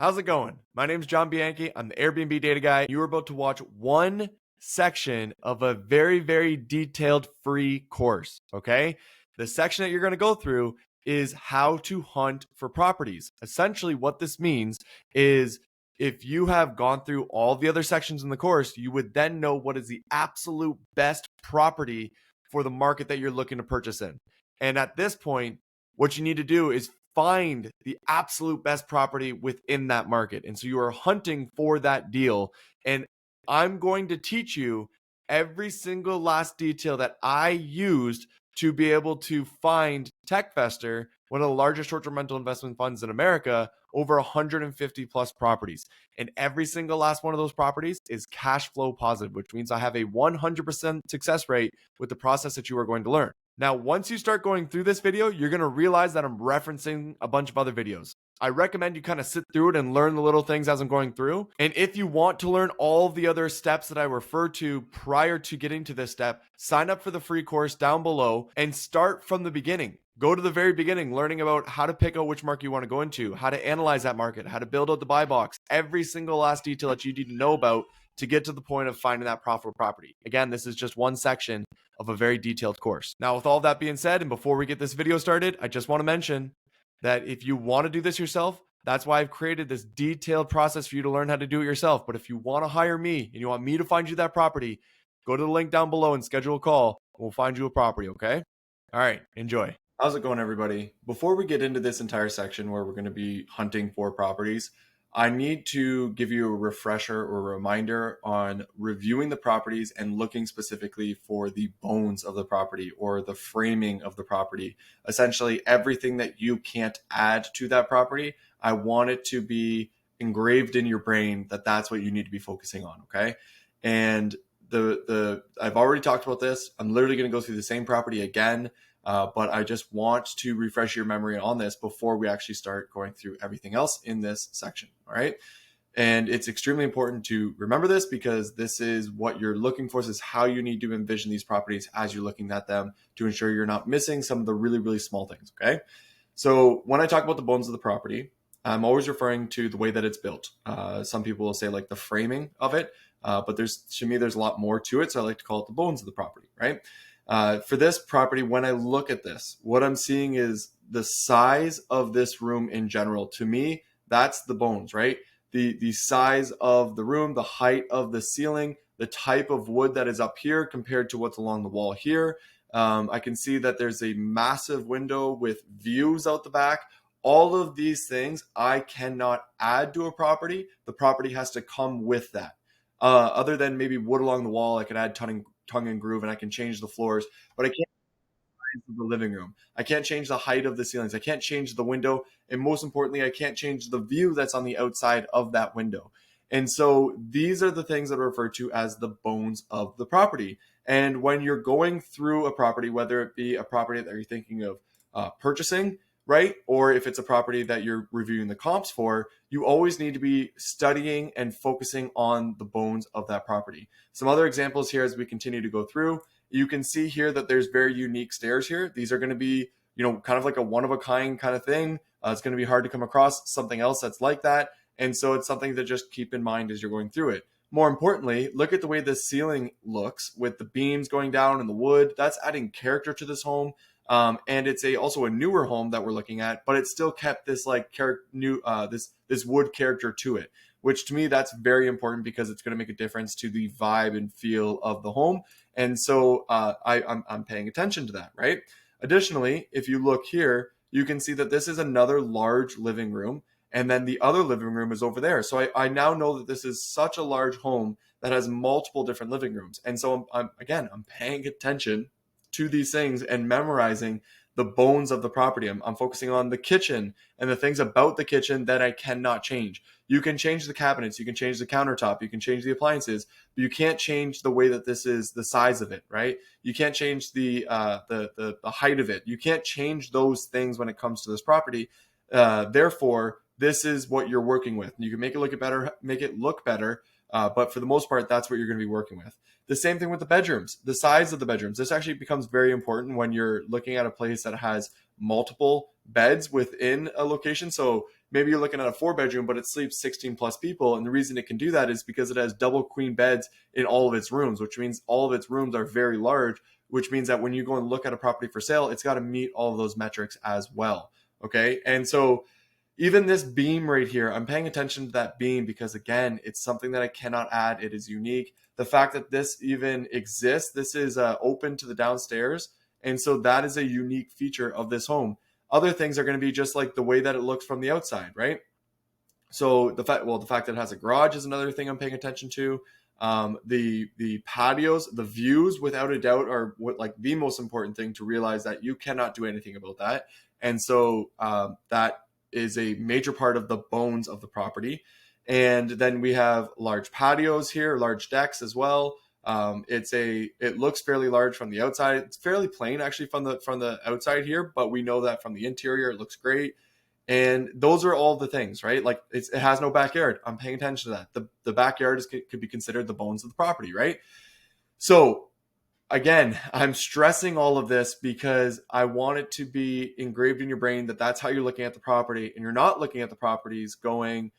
How's it going? My name is John Bianchi. I'm the Airbnb data guy. You are about to watch one section of a very, very detailed free course. Okay. The section that you're going to go through is how to hunt for properties. Essentially, what this means is if you have gone through all the other sections in the course, you would then know what is the absolute best property for the market that you're looking to purchase in. And at this point, what you need to do is find the absolute best property within that market. And so you are hunting for that deal. And I'm going to teach you every single last detail that I used to be able to find TechVestor, one of the largest short-term rental investment funds in America, over 150 plus properties. And every single last one of those properties is cash flow positive, which means I have a 100% success rate with the process that you are going to learn. Now, once you start going through this video, you're going to realize that I'm referencing a bunch of other videos. I recommend you kind of sit through it and learn the little things as I'm going through. And if you want to learn all the other steps that I refer to prior to getting to this step, sign up for the free course down below and start from the beginning. Go to the very beginning, learning about how to pick out which market you want to go into, how to analyze that market, how to build out the buy box, every single last detail that you need to know about to get to the point of finding that profitable property. Again, this is just one section of a very detailed course. Now, with all that being said, and before we get this video started, I just want to mention that if you want to do this yourself, that's why I've created this detailed process for you to learn how to do it yourself. But if you want to hire me and you want me to find you that property, go to the link down below and schedule a call. We'll find you a property, okay? All right, enjoy. How's it going, everybody? Before we get into this entire section where we're going to be hunting for properties, I need to give you a refresher or a reminder on reviewing the properties and looking specifically for the bones of the property or the framing of the property. Essentially, everything that you can't add to that property, I want it to be engraved in your brain that that's what you need to be focusing on, okay? And I've already talked about this. I'm literally going to go through the same property again. But I just want to refresh your memory on this before we actually start going through everything else in this section. All right. And it's extremely important to remember this because this is what you're looking for. This is how you need to envision these properties as you're looking at them to ensure you're not missing some of the really, really small things. Okay. So when I talk about the bones of the property, I'm always referring to the way that it's built. Some people will say like the framing of it, but to me, there's a lot more to it. So I like to call it the bones of the property, right? For this property, when I look at this, what I'm seeing is the size of this room in general. To me, that's the bones, right? The size of the room, the height of the ceiling, the type of wood that is up here compared to what's along the wall here. I can see that there's a massive window with views out the back. All of these things I cannot add to a property. The property has to come with that. Other than maybe wood along the wall, I can add tongue and groove and I can change the floors, but I can't change the living room. I can't change the height of the ceilings. I can't change the window. And most importantly, I can't change the view that's on the outside of that window. And so these are the things that are referred to as the bones of the property. And when you're going through a property, whether it be a property that you're thinking of purchasing, right? Or if it's a property that you're reviewing the comps for, you always need to be studying and focusing on the bones of that property. Some other examples here as we continue to go through, you can see here that there's very unique stairs here. These are going to be, kind of like a one-of-a-kind kind of thing. It's going to be hard to come across something else that's like that. And so it's something to just keep in mind as you're going through it. More importantly, look at the way the ceiling looks with the beams going down and the wood. That's adding character to this home. And it's also a newer home that we're looking at, but it still kept this like this wood character to it, which to me that's very important because it's going to make a difference to the vibe and feel of the home. And so I'm paying attention to that, right? Additionally, if you look here, you can see that this is another large living room, and then the other living room is over there. So I now know that this is such a large home that has multiple different living rooms, and so I'm paying attention to these things and memorizing the bones of the property. I'm focusing on the kitchen and the things about the kitchen that I cannot change. You can change the cabinets, you can change the countertop, you can change the appliances, but you can't change the way that this is, the size of it, right? You can't change the height of it. You can't change those things when it comes to this property. Therefore, this is what you're working with. You can make it look better, but for the most part, that's what you're going to be working with. The same thing with the bedrooms, the size of the bedrooms. This actually becomes very important when you're looking at a place that has multiple beds within a location. So maybe you're looking at a 4-bedroom, but it sleeps 16 plus people. And the reason it can do that is because it has double queen beds in all of its rooms, which means all of its rooms are very large, which means that when you go and look at a property for sale, it's got to meet all of those metrics as well. Okay. And so even this beam right here, I'm paying attention to that beam because, again, it's something that I cannot add. It is unique. The fact that this even exists, this is open to the downstairs. And so that is a unique feature of this home. Other things are going to be just like the way that it looks from the outside, right? So the fact that it has a garage is another thing I'm paying attention to. The patios, the views, without a doubt, are what like the most important thing to realize that you cannot do anything about that. And so that is a major part of the bones of the property. And then we have large patios here, large decks as well. It looks fairly large from the outside. It's fairly plain actually from the outside here, but we know that from the interior it looks great. And those are all the things, right? Like it has no backyard. I'm paying attention to that. The backyard could be considered the bones of the property, right? So again, I'm stressing all of this because I want it to be engraved in your brain that that's how you're looking at the property, and you're not looking at the properties going,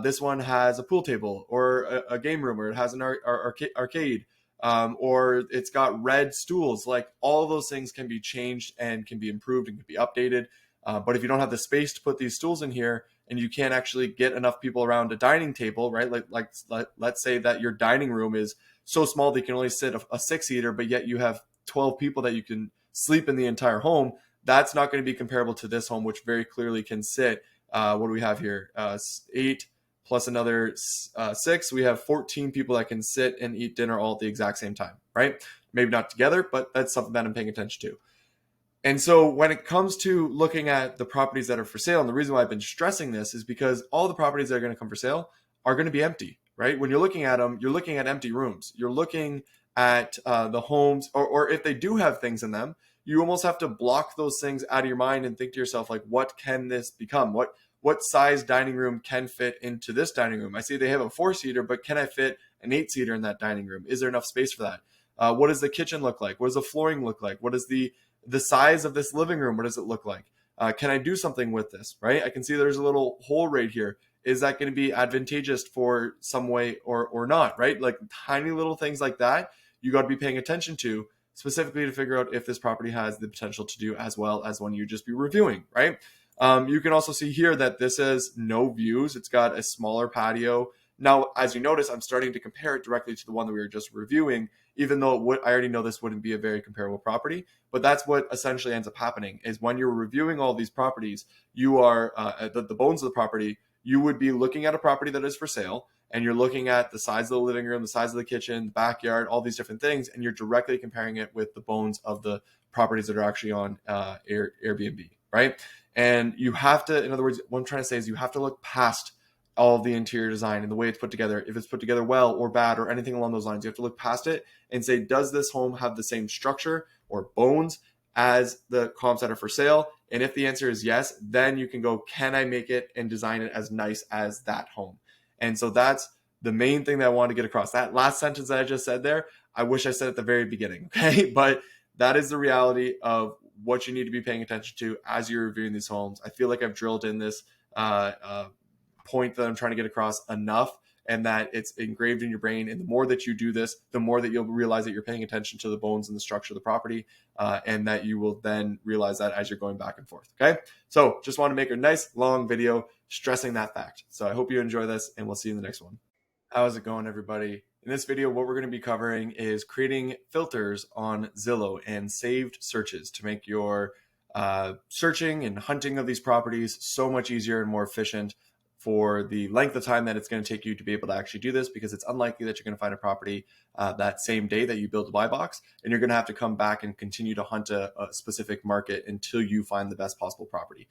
this one has a pool table or a game room, or it has an arcade, or it's got red stools. Like all of those things can be changed and can be improved and can be updated. But if you don't have the space to put these stools in here, and you can't actually get enough people around a dining table, right? Let's say that your dining room is so small that you can only sit a 6-seater, but yet you have 12 people that you can sleep in the entire home. That's not going to be comparable to this home, which very clearly can sit. What do we have here? 8 plus another 6. We have 14 people that can sit and eat dinner all at the exact same time, right? Maybe not together, but that's something that I'm paying attention to. And so when it comes to looking at the properties that are for sale, and the reason why I've been stressing this is because all the properties that are going to come for sale are going to be empty, right? When you're looking at them, you're looking at empty rooms. You're looking at the homes, or if they do have things in them, you almost have to block those things out of your mind and think to yourself, like, what can this become? What size dining room can fit into this dining room? I see they have a 4-seater, but can I fit an 8-seater in that dining room? Is there enough space for that? What does the kitchen look like? What does the flooring look like? What is the size of this living room? What does it look like? Can I do something with this, right? I can see there's a little hole right here. Is that going to be advantageous for some way or not, right? Like tiny little things like that, you got to be paying attention to specifically to figure out if this property has the potential to do as well as when you just be reviewing, right? You can also see here that this has no views. It's got a smaller patio. Now, as you notice, I'm starting to compare it directly to the one that we were just reviewing, even though I already know this wouldn't be a very comparable property. But that's what essentially ends up happening is when you're reviewing all these properties, you are the bones of the property. You would be looking at a property that is for sale, and you're looking at the size of the living room, the size of the kitchen, the backyard, all these different things, and you're directly comparing it with the bones of the properties that are actually on Airbnb, right? And you have to, in other words, what I'm trying to say is you have to look past all of the interior design and the way it's put together. If it's put together well or bad or anything along those lines, you have to look past it and say, does this home have the same structure or bones as the comps that are for sale? And if the answer is yes, then you can go, can I make it and design it as nice as that home? And so that's the main thing that I want to get across. That last sentence that I just said there, I wish I said at the very beginning, okay? But that is the reality of what you need to be paying attention to as you're reviewing these homes. I feel like I've drilled in this point that I'm trying to get across enough, and that it's engraved in your brain. And the more that you do this, the more that you'll realize that you're paying attention to the bones and the structure of the property, and that you will then realize that as you're going back and forth. Okay. So just want to make a nice long video stressing that fact. So I hope you enjoy this, and we'll see you in the next one. How's it going, everybody? In this video, what we're going to be covering is creating filters on Zillow and saved searches to make your searching and hunting of these properties so much easier and more efficient for the length of time that it's going to take you to be able to actually do this, because it's unlikely that you're going to find a property that same day that you build a buy box, and you're going to have to come back and continue to hunt a specific market until you find the best possible property.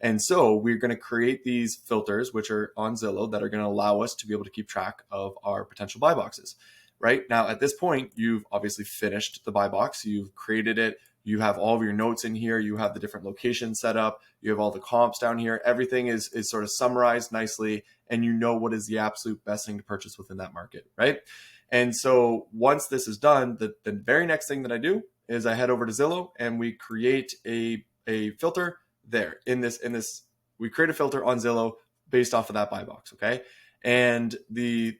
And so we're going to create these filters, which are on Zillow, that are going to allow us to be able to keep track of our potential buy boxes. Right now, at this point, you've obviously finished the buy box. You've created it. You have all of your notes in here. You have the different locations set up. You have all the comps down here. Everything is sort of summarized nicely, and you know what is the absolute best thing to purchase within that market, right? And so once this is done, the very next thing that I do is I head over to Zillow and we create a filter there. We create a filter on Zillow based off of that buy box. Okay. And the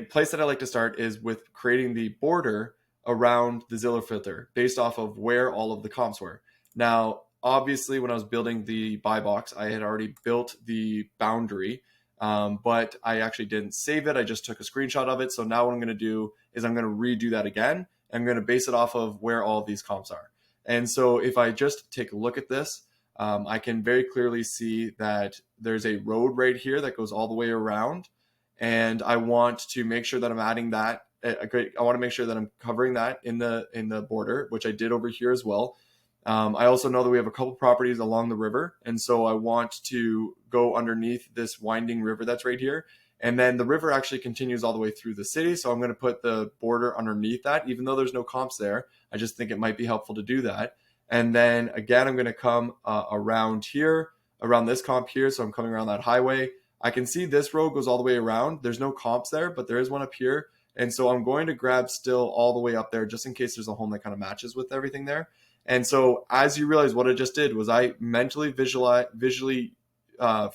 place that I like to start is with creating the border around the Zillow filter based off of where all of the comps were. Now, obviously, when I was building the buy box, I had already built the boundary, but I actually didn't save it. I just took a screenshot of it. So now what I'm going to do is I'm going to redo that again. I'm going to base it off of where all of these comps are. And so if I just take a look at this, I can very clearly see that there's a road right here that goes all the way around. And I want to make sure that I'm adding that. I want to make sure that I'm covering that in the border, which I did over here as well. I also know that we have a couple properties along the river. And so I want to go underneath this winding river that's right here. And then the river actually continues all the way through the city. So I'm going to put the border underneath that, even though there's no comps there. I just think it might be helpful to do that. And then again, I'm going to come around here, around this comp here. So I'm coming around that highway. I can see this road goes all the way around. There's no comps there, but there is one up here. And so I'm going to grab still all the way up there just in case there's a home that kind of matches with everything there. And so as you realize, what I just did was I mentally visually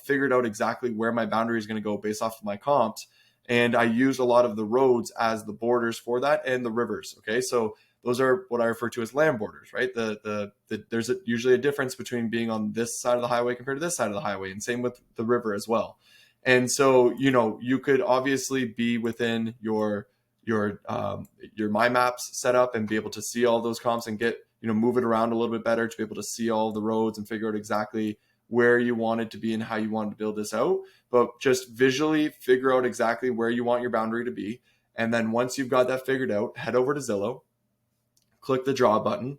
figured out exactly where my boundary is going to go based off of my comps. And I used a lot of the roads as the borders for that and the rivers. Okay. So those are what I refer to as land borders, right? There's usually a difference between being on this side of the highway compared to this side of the highway, and same with the river as well. And so, you could obviously be within your My Maps setup and be able to see all those comps and get, move it around a little bit better to be able to see all the roads and figure out exactly where you want it to be and how you want to build this out. But just visually figure out exactly where you want your boundary to be. And then once you've got that figured out, head over to Zillow, click the draw button,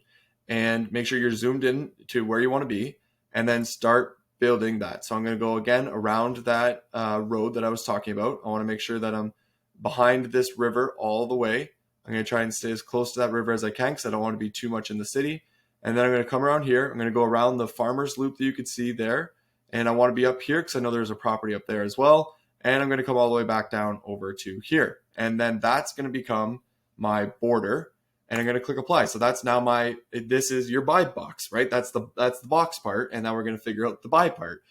and make sure you're zoomed in to where you want to be, and then start building that. So I'm going to go again around that road that I was talking about. I want to make sure that I'm behind this river all the way. I'm going to try and stay as close to that river as I can because I don't want to be too much in the city. And then I'm going to come around here. I'm going to go around the farmer's loop that you could see there. And I want to be up here because I know there's a property up there as well. And I'm going to come all the way back down over to here. And then that's going to become my border. And I'm going to click apply. So that's now this is your buy box, right? That's the box part. And now we're going to figure out the buy part,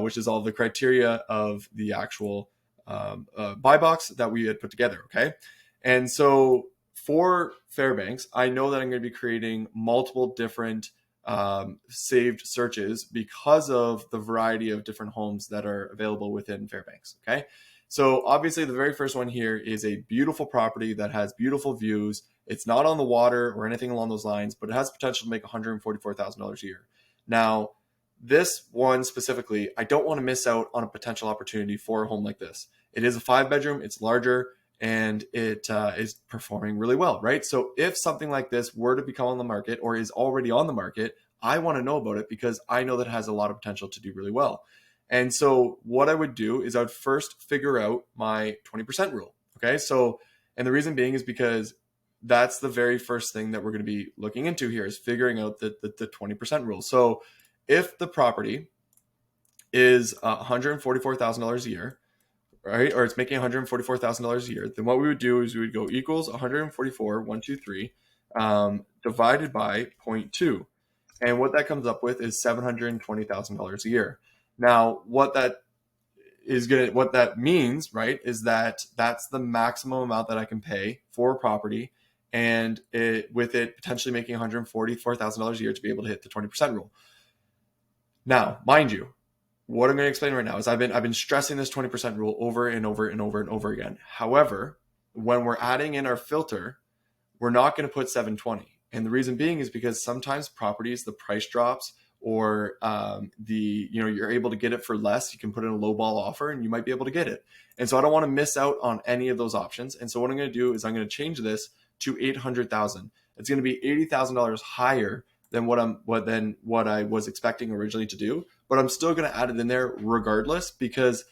which is all the criteria of the actual buy box that we had put together. Okay. And so for Fairbanks, I know that I'm going to be creating multiple different saved searches because of the variety of different homes that are available within Fairbanks. Okay. So obviously the very first one here is a beautiful property that has beautiful views. It's not on the water or anything along those lines, but it has potential to make $144,000 a year. Now, this one specifically, I don't want to miss out on a potential opportunity for a home like this. It is a 5-bedroom, it's larger, and it is performing really well, right? So if something like this were to become on the market or is already on the market, I want to know about it because I know that it has a lot of potential to do really well. And so what I would do is I would first figure out my 20% rule. Okay. So, and the reason being is because that's the very first thing that we're going to be looking into here is figuring out the 20% rule. So if the property is $144,000 a year, right, or it's making $144,000 a year, then what we would do is we would go equals 144,123 divided by 0.2. And what that comes up with is $720,000 a year. Now, what that means, right, is that that's the maximum amount that I can pay for a property, and with it potentially making $144,000 a year to be able to hit the 20% rule. Now, mind you, what I'm going to explain right now is I've been stressing this 20% rule over and over and over and over again. However, when we're adding in our filter, we're not going to put 720. And the reason being is because sometimes properties, the price drops, or you're able to get it for less. You can put in a low ball offer and you might be able to get it. And so I don't want to miss out on any of those options. And so what I'm going to do is I'm going to change this to 800,000. It's going to be $80,000 higher than what I was expecting originally to do, but I'm still going to add it in there regardless, because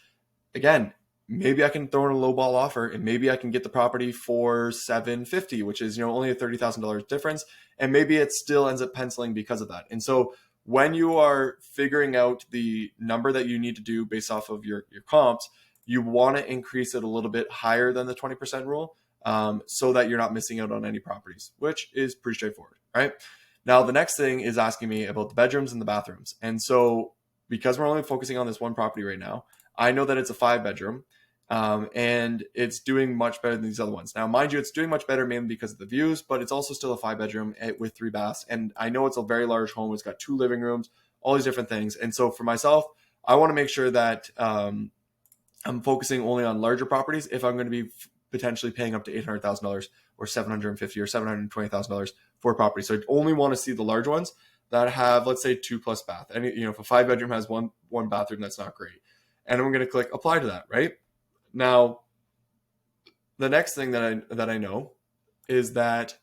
again, maybe I can throw in a low ball offer and maybe I can get the property for $750, which is, only a $30,000 difference. And maybe it still ends up penciling because of that. And so when you are figuring out the number that you need to do based off of your comps, you want to increase it a little bit higher than the 20% rule, so that you're not missing out on any properties, which is pretty straightforward, right? Now, the next thing is asking me about the bedrooms and the bathrooms. And so because we're only focusing on this one property right now, I know that it's a 5-bedroom. And it's doing much better than these other ones. Now, mind you, it's doing much better mainly because of the views, but it's also still a 5-bedroom with 3 baths. And I know it's a very large home. It's got 2 living rooms, all these different things. And so for myself, I want to make sure that I'm focusing only on larger properties if I'm going to be potentially paying up to $800,000 or $750,000 or $720,000 for a property. So I only want to see the large ones that have, let's say, 2+ bath. And if a 5-bedroom has one bathroom, that's not great. And I'm going to click apply to that, right? Now, the next thing that I know is that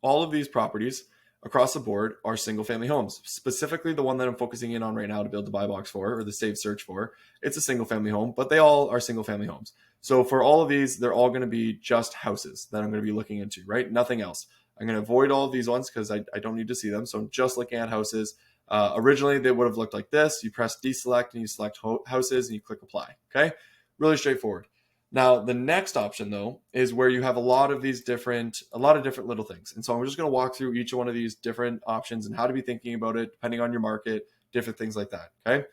all of these properties across the board are single family homes. Specifically, the one that I'm focusing in on right now to build the buy box for, or the save search for, it's a single family home, but they all are single family homes. So for all of these, they're all going to be just houses that I'm going to be looking into, right? Nothing else. I'm going to avoid all of these ones because I don't need to see them. So I'm just looking at houses. Originally, they would have looked like this. You press deselect and you select houses and you click apply. Okay, really straightforward. Now, the next option, though, is where you have a lot of different little things. And so I'm just going to walk through each one of these different options and how to be thinking about it, depending on your market, different things like that. Okay.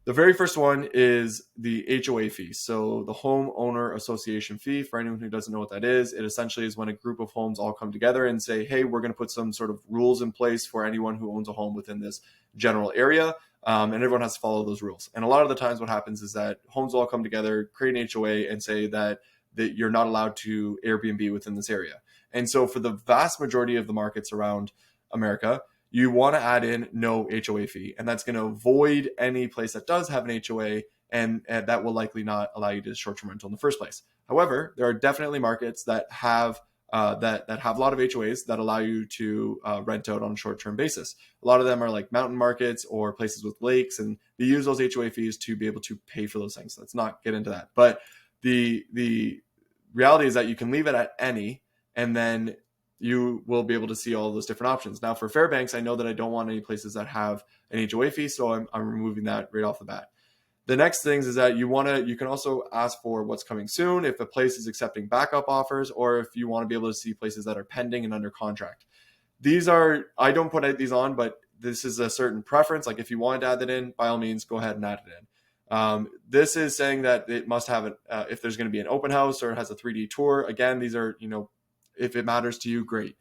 The very first one is the HOA fee. So the homeowner association fee, for anyone who doesn't know what that is, it essentially is when a group of homes all come together and say, hey, we're going to put some sort of rules in place for anyone who owns a home within this general area. And everyone has to follow those rules. And a lot of the times what happens is that homes all come together, create an HOA and say that you're not allowed to Airbnb within this area. And so for the vast majority of the markets around America, you want to add in no HOA fee. And that's going to avoid any place that does have an HOA, and that will likely not allow you to short-term rental in the first place. However, there are definitely markets that have that have a lot of HOAs that allow you to rent out on a short-term basis. A lot of them are like mountain markets or places with lakes, and they use those HOA fees to be able to pay for those things. Let's not get into that. But the reality is that you can leave it at any, and then you will be able to see all those different options. Now, for Fairbanks, I know that I don't want any places that have an HOA fee, so I'm removing that right off the bat. The next things is that you can also ask for what's coming soon, if a place is accepting backup offers, or if you want to be able to see places that are pending and under contract. I don't put these on, but this is a certain preference. Like if you wanted to add that in, by all means, go ahead and add it in. This is saying that it must have if there's going to be an open house or it has a 3D tour. Again, these are, if it matters to you, great.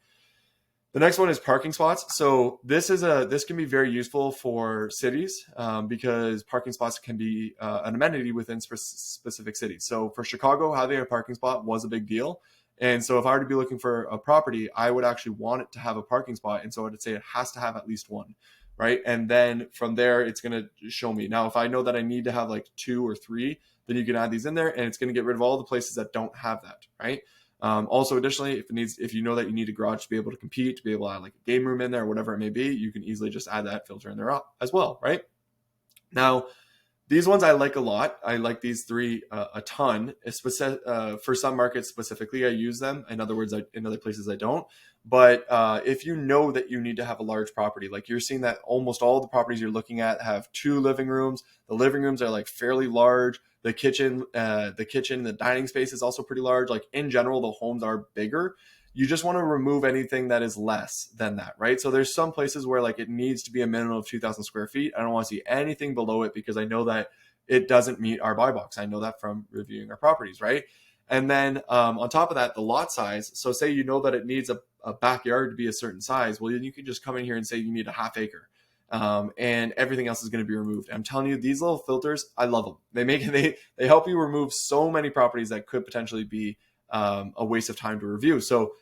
The next one is parking spots. So this can be very useful for cities because parking spots can be an amenity within specific cities. So for Chicago, having a parking spot was a big deal. And so if I were to be looking for a property, I would actually want it to have a parking spot. And so I would say it has to have at least one, right? And then from there, it's going to show me. Now, if I know that I need to have like 2 or 3, then you can add these in there, and it's going to get rid of all the places that don't have that, right? Also, additionally, if you know that you need a garage to be able to compete, to be able to add like a game room in there or whatever it may be, you can easily just add that filter in there as well, right? Now, these ones I like a lot. I like these 3 a ton. For some markets specifically, I use them. In other words, in other places I don't. But if you know that you need to have a large property, like you're seeing that almost all the properties you're looking at have 2 living rooms. The living rooms are like fairly large. The kitchen, the dining space is also pretty large. Like in general, the homes are bigger. You just want to remove anything that is less than that, right? So there's some places where like it needs to be a minimum of 2,000 square feet. I don't want to see anything below it because I know that it doesn't meet our buy box. I know that from reviewing our properties, right? And then on top of that, the lot size. So say you know that it needs a backyard to be a certain size. Well, then you can just come in here and say you need a half acre. And everything else is going to be removed. I'm telling you, these little filters, I love them. They help you remove so many properties that could potentially be a waste of time to review. So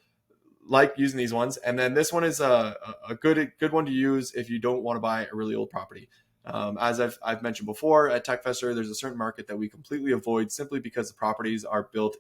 like using these ones. And then this one is a good one to use if you don't want to buy a really old property. As I've mentioned before, at TechFester, there's a certain market that we completely avoid simply because the properties are built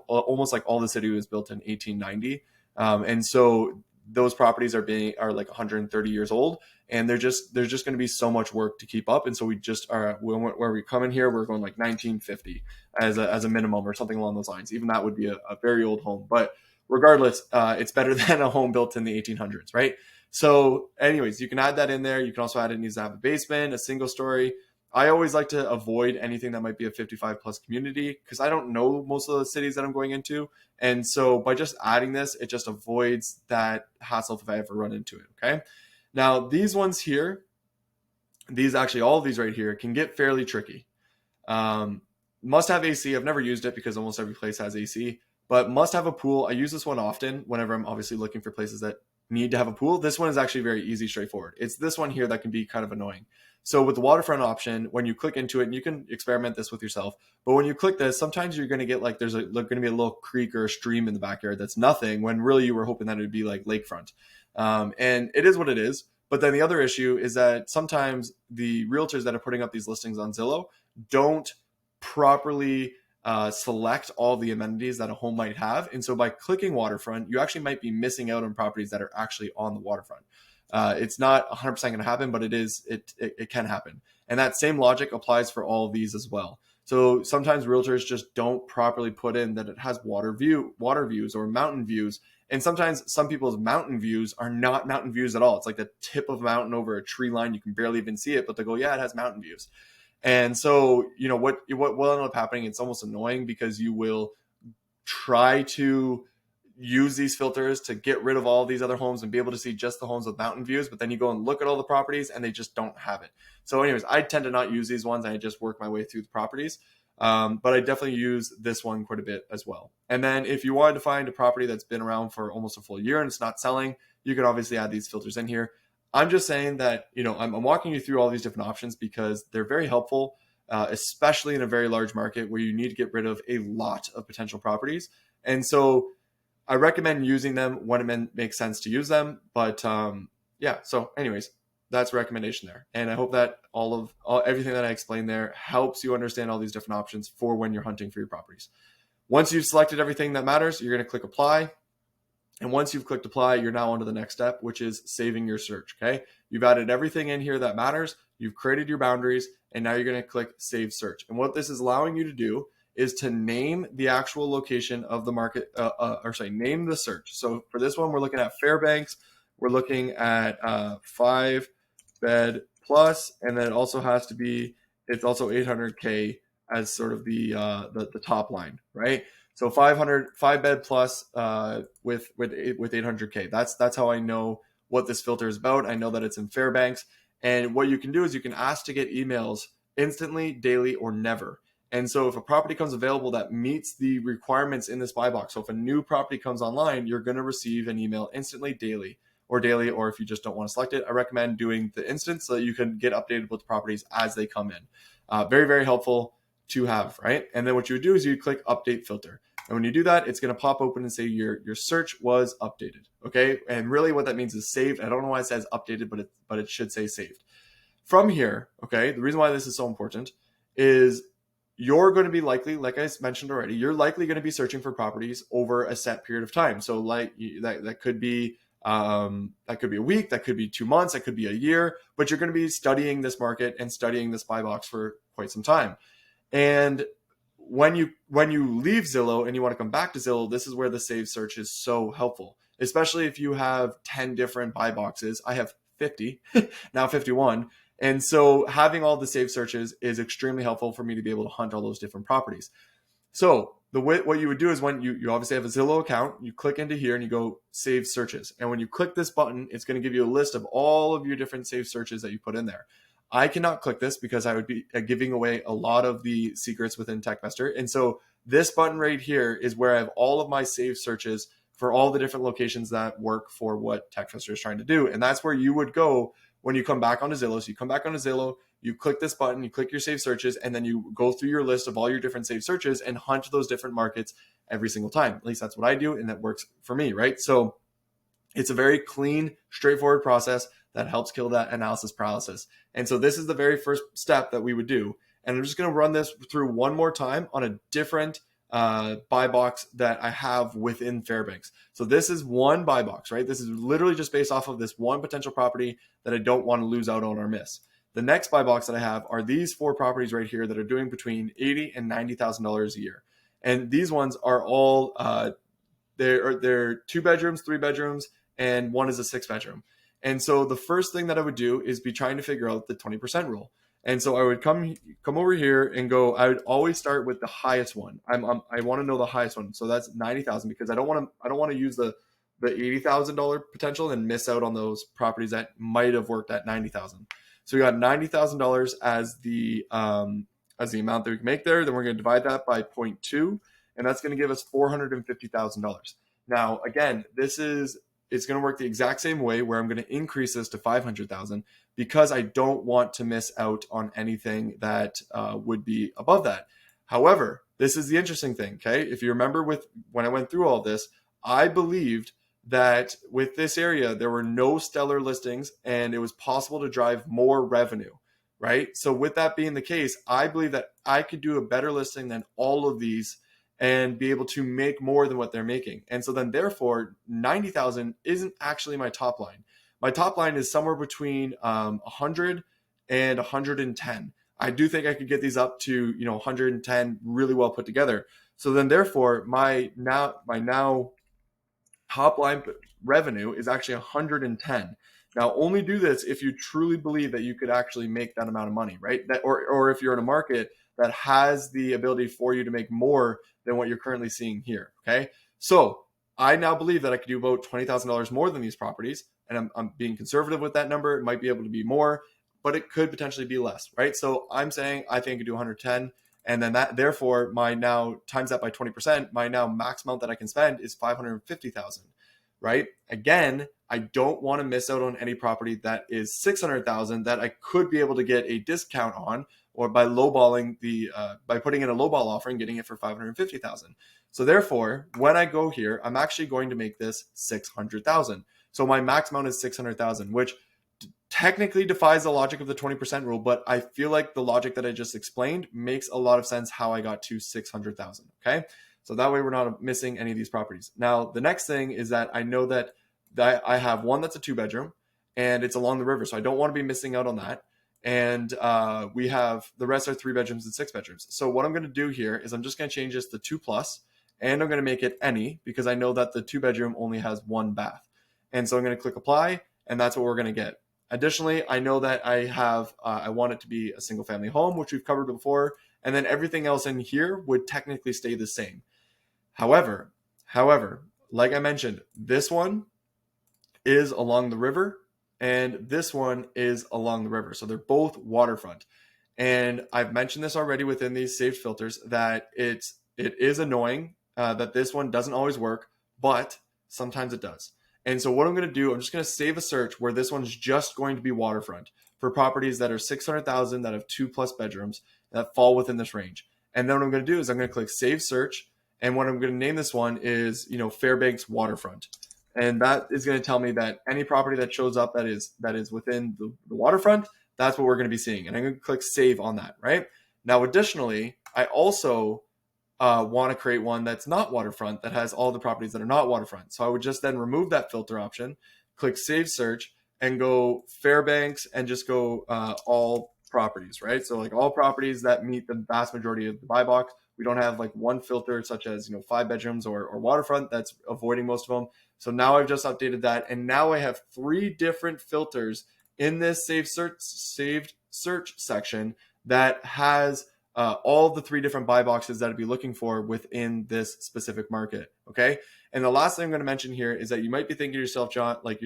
almost like all the city was built in 1890. And so those properties are like 130 years old, and there's just going to be so much work to keep up. And so we just are, where we come in here, we're going like 1950 as a minimum or something along those lines. Even that would be a very old home, but regardless, it's better than a home built in the 1800s, right? So anyways, you can add that in there. You can also add it needs to have a basement, a single story. I always like to avoid anything that might be a 55 plus community because I don't know most of the cities that I'm going into. And so by just adding this, it just avoids that hassle if I ever run into it. Okay. Now these ones here, all of these right here can get fairly tricky. Must have AC. I've never used it because almost every place has AC, but must have a pool. I use this one often whenever I'm obviously looking for places that need to have a pool. This one is actually very easy, straightforward. It's this one here that can be kind of annoying. So with the waterfront option, when you click into it, and you can experiment this with yourself, but when you click this, sometimes you're going to get like there's going to be a little creek or a stream in the backyard that's nothing, when really you were hoping that it would be like lakefront. And it is what it is. But then the other issue is that sometimes the realtors that are putting up these listings on Zillow don't properly select all the amenities that a home might have. And so by clicking waterfront, you actually might be missing out on properties that are actually on the waterfront. It's not 100% going to happen, but it can happen. And that same logic applies for all of these as well. So sometimes realtors just don't properly put in that it has water views or mountain views. And sometimes some people's mountain views are not mountain views at all. It's like the tip of a mountain over a tree line. You can barely even see it, but they go, yeah, it has mountain views. And so, what will end up happening, it's almost annoying because you will try to use these filters to get rid of all these other homes and be able to see just the homes with mountain views, but then you go and look at all the properties and they just don't have it. So anyways, I tend to not use these ones. I just work my way through the properties. But I definitely use this one quite a bit as well. And then if you wanted to find a property that's been around for almost a full year and it's not selling, you can obviously add these filters in here. I'm just saying that, I'm walking you through all these different options because they're very helpful, especially in a very large market where you need to get rid of a lot of potential properties. And so I recommend using them when it makes sense to use them. But so anyways, that's a recommendation there. And I hope that everything that I explained there helps you understand all these different options for when you're hunting for your properties. Once you've selected everything that matters, you're going to click apply. And once you've clicked apply, you're now on to the next step, which is saving your search. Okay. You've added everything in here that matters. You've created your boundaries, and now you're going to click save search. And what this is allowing you to do is to name the actual location of the market, name the search. So for this one, we're looking at Fairbanks. We're looking at 5-bed plus, and then it also has to be, it's also 800K as sort of the top line, right? So 5-bed plus with 800K. That's how I know what this filter is about. I know that it's in Fairbanks. And what you can do is you can ask to get emails instantly, daily, or never. And so if a property comes available that meets the requirements in this buy box, so if a new property comes online, you're going to receive an email instantly, daily, or if you just don't want to select it, I recommend doing the instant so that you can get updated with the properties as they come in. Very, very helpful to have, right? And then what you would do is you click update filter. And when you do that, it's going to pop open and say your search was updated. Okay. And really what that means is saved. I don't know why it says updated, but it should say saved. From here, okay, the reason why this is so important is you're going to be likely, like I mentioned already, you're likely going to be searching for properties over a set period of time. So like that could be a week, that could be 2 months, that could be a year, but you're going to be studying this market and studying this buy box for quite some time. And when you leave Zillow and you want to come back to Zillow, this is where the save search is so helpful, especially if you have 10 different buy boxes. I have 50, now 51. And so having all the save searches is extremely helpful for me to be able to hunt all those different properties. So what you would do is when you obviously have a Zillow account, you click into here and you go save searches. And when you click this button, it's going to give you a list of all of your different save searches that you put in there. I cannot click this because I would be giving away a lot of the secrets within TechVestor. And so this button right here is where I have all of my save searches for all the different locations that work for what TechVestor is trying to do. And that's where you would go when you come back onto Zillow. So you come back onto Zillow, you click this button, you click your save searches, and then you go through your list of all your different save searches and hunt those different markets every single time. At least that's what I do, and that works for me, right? So it's a very clean, straightforward process that helps kill that analysis paralysis. And so this is the very first step that we would do. And I'm just going to run this through one more time on a different buy box that I have within Fairbanks. So this is one buy box, right? This is literally just based off of this one potential property that I don't want to lose out on or miss. The next buy box that I have are these 4 properties right here that are doing between $80,000 and $90,000 a year. And these ones are all, they're 2 bedrooms, 3 bedrooms, and one is a 6-bedroom. And so the first thing that I would do is be trying to figure out the 20% rule. And so I would come over here and go, I would always start with the highest one. I want to know the highest one. So that's 90,000 because I don't want to use the $80,000 potential and miss out on those properties that might have worked at 90,000. So we got $90,000 as the as the amount that we can make there. Then we're going to divide that by 0.2, and that's going to give us $450,000. Now, again, it's going to work the exact same way where I'm going to increase this to 500,000 because I don't want to miss out on anything that would be above that. However, this is the interesting thing, okay? If you remember when I went through all this, I believed that with this area, there were no stellar listings and it was possible to drive more revenue, right? So with that being the case, I believe that I could do a better listing than all of these and be able to make more than what they're making. And so then therefore 90,000 isn't actually my top line. My top line is somewhere between 100 and 110. I do think I could get these up to 110 really well put together. So then therefore my now top line revenue is actually 110. Now, only do this if you truly believe that you could actually make that amount of money, right? Or if you're in a market that has the ability for you to make more than what you're currently seeing here. Okay. So I now believe that I could do about $20,000 more than these properties. And I'm being conservative with that number. It might be able to be more, but it could potentially be less, right? So I'm saying I think I could do 110. And then therefore, my now times that by 20%, my now max amount that I can spend is 550,000, right? Again, I don't want to miss out on any property that is 600,000 that I could be able to get a discount on, or by lowballing by putting in a lowball offer and getting it for 550,000. So therefore, when I go here, I'm actually going to make this 600,000. So my max amount is 600,000, which technically defies the logic of the 20% rule, but I feel like the logic that I just explained makes a lot of sense how I got to 600,000. Okay. So that way we're not missing any of these properties. Now, the next thing is that I know that I have one that's a 2-bedroom and it's along the river. So I don't want to be missing out on that. And we have the rest are 3 bedrooms and 6 bedrooms. So what I'm going to do here is I'm just going to change this to 2+, and I'm going to make it any because I know that the 2-bedroom only has 1 bath. And so I'm going to click apply, and that's what we're going to get. Additionally, I know that I want it to be a single family home, which we've covered before, and then everything else in here would technically stay the same. However, like I mentioned, this one is along the river and this one is along the river. So they're both waterfront. And I've mentioned this already within these saved filters that it is annoying that this one doesn't always work, but sometimes it does. And so what I'm going to do, I'm just going to save a search where this one's just going to be waterfront for properties that are 600,000 that have 2+ bedrooms that fall within this range. And then what I'm going to do is I'm going to click save search. And what I'm going to name this one is, Fairbanks waterfront. And that is going to tell me that any property that shows up that is within the waterfront, that's what we're going to be seeing. And I'm going to click save on that, right? Now, additionally, I also want to create one that's not waterfront that has all the properties that are not waterfront. So I would just then remove that filter option, click save search, and go Fairbanks and just go all properties, right? So like all properties that meet the vast majority of the buy box. We don't have like one filter such as 5 bedrooms or waterfront that's avoiding most of them. So now I've just updated that, and now I have 3 different filters in this saved search section that has all the 3 different buy boxes that I'd be looking for within this specific market. Okay. And the last thing I'm going to mention here is that you might be thinking to yourself, John, like,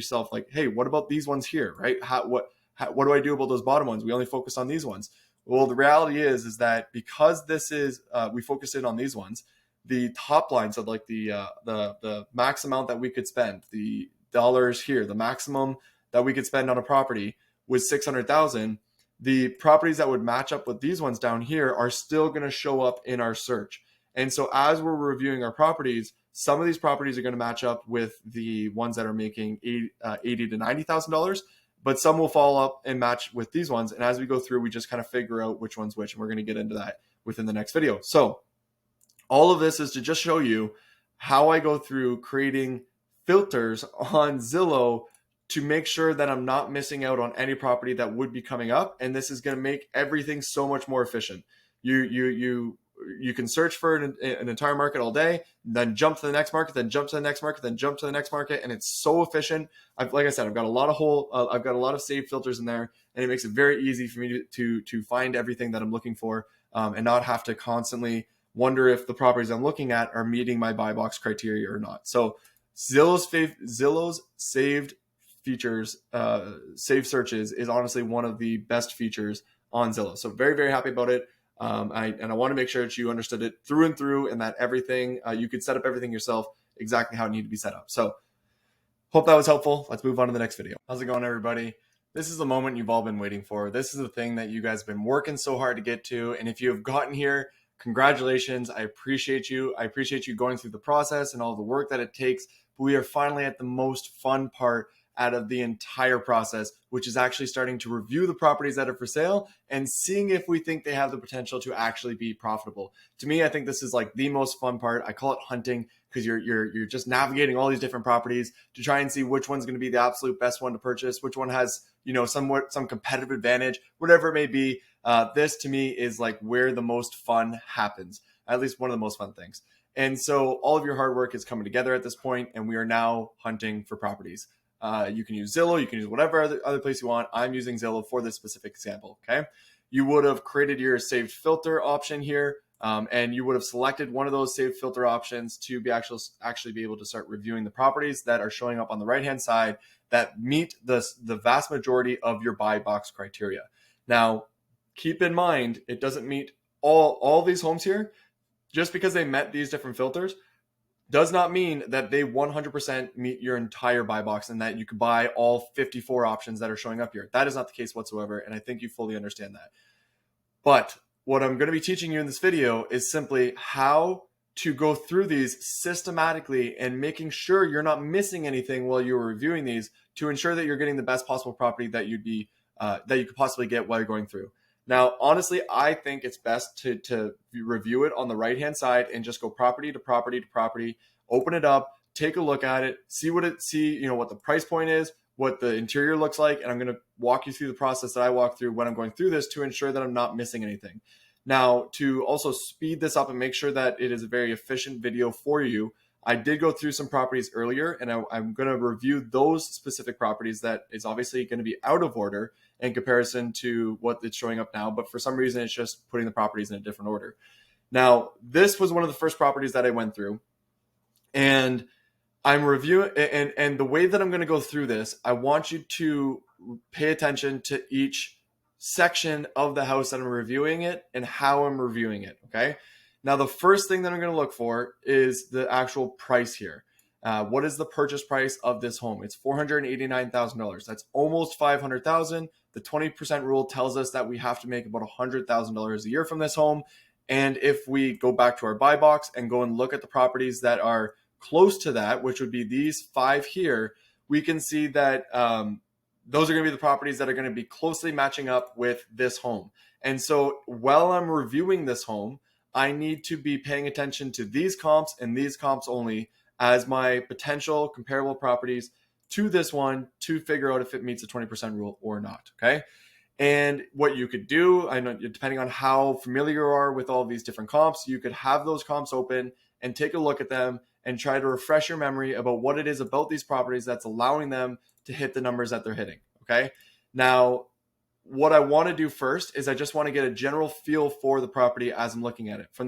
hey, what about these ones here, right? What do I do about those bottom ones? We only focus on these ones. Well, the reality is that because this is, we focus in on these ones, the top lines of like the max amount that we could spend, the dollars here, the maximum that we could spend on a property was 600,000. The properties that would match up with these ones down here are still going to show up in our search. And so as we're reviewing our properties, some of these properties are going to match up with the ones that are making $80,000 to $90,000, but some will fall up and match with these ones. And as we go through, we just kind of figure out which one's which, and we're going to get into that within the next video. So all of this is to just show you how I go through creating filters on Zillow to make sure that I'm not missing out on any property that would be coming up. And this is going to make everything so much more efficient. You can search for an entire market all day, then jump to the next market, then jump to the next market, then jump to the next market, and it's so efficient. Like I said, I've got a lot of saved filters in there, and it makes it very easy for me to find everything that I'm looking for, and not have to constantly wonder if the properties I'm looking at are meeting my buy box criteria or not. So Zillow's saved features, saved searches is honestly one of the best features on Zillow. So very, very happy about it. And I want to make sure that you understood it through and through, and that everything, you could set up everything yourself exactly how it needed to be set up. So hope that was helpful. Let's move on to the next video. How's it going, everybody? This is the moment you've all been waiting for. This is the thing that you guys have been working so hard to get to. And if you have gotten here, congratulations. I appreciate you. I appreciate you going through the process and all the work that it takes. But we are finally at the most fun part out of the entire process, which is actually starting to review the properties that are for sale and seeing if we think they have the potential to actually be profitable. To me, I think this is like the most fun part. I call it hunting, because you're just navigating all these different properties to try and see which one's going to be the absolute best one to purchase, which one has, some competitive advantage, whatever it may be. This to me is like where the most fun happens, at least one of the most fun things. And so all of your hard work is coming together at this point, and we are now hunting for properties. You can use Zillow, you can use whatever other place you want. I'm using Zillow for this specific example, okay? You would have created your saved filter option here, and you would have selected one of those saved filter options to be actually be able to start reviewing the properties that are showing up on the right-hand side that meet the vast majority of your buy box criteria. Now, keep in mind, it doesn't meet all these homes here. Just because they met these different filters does not mean that they 100% meet your entire buy box and that you could buy all 54 options that are showing up here. That is not the case whatsoever, and I think you fully understand that. But what I'm going to be teaching you in this video is simply how to go through these systematically and making sure you're not missing anything while you're reviewing these to ensure that you're getting the best possible property that you could possibly get while you're going through. Now, honestly, I think it's best to review it on the right-hand side and just go property to property to property, open it up, take a look at it, see what the price point is, what the interior looks like, and I'm going to walk you through the process that I walk through when I'm going through this to ensure that I'm not missing anything. Now, to also speed this up and make sure that it is a very efficient video for you, I did go through some properties earlier, and I'm going to review those specific properties that is obviously going to be out of order in comparison to what it's showing up now. But for some reason, it's just putting the properties in a different order. Now, this was one of the first properties that I went through, and I'm reviewing, and the way that I'm going to go through this, I want you to pay attention to each section of the house that I'm reviewing it and how I'm reviewing it, okay? Now, the first thing that I'm going to look for is the actual price here. What is the purchase price of this home? It's $489,000. That's almost $500,000. The 20% rule tells us that we have to make about $100,000 a year from this home. And if we go back to our buy box and go and look at the properties that are close to that, which would be these 5 here, we can see that those are going to be the properties that are going to be closely matching up with this home. And so while I'm reviewing this home, I need to be paying attention to these comps and these comps only as my potential comparable properties to this one to figure out if it meets the 20% rule or not, okay? And what you could do, I know depending on how familiar you are with all these different comps, you could have those comps open and take a look at them and try to refresh your memory about what it is about these properties that's allowing them to hit the numbers that they're hitting, okay? Now, what I want to do first is I just want to get a general feel for the property as I'm looking at it. From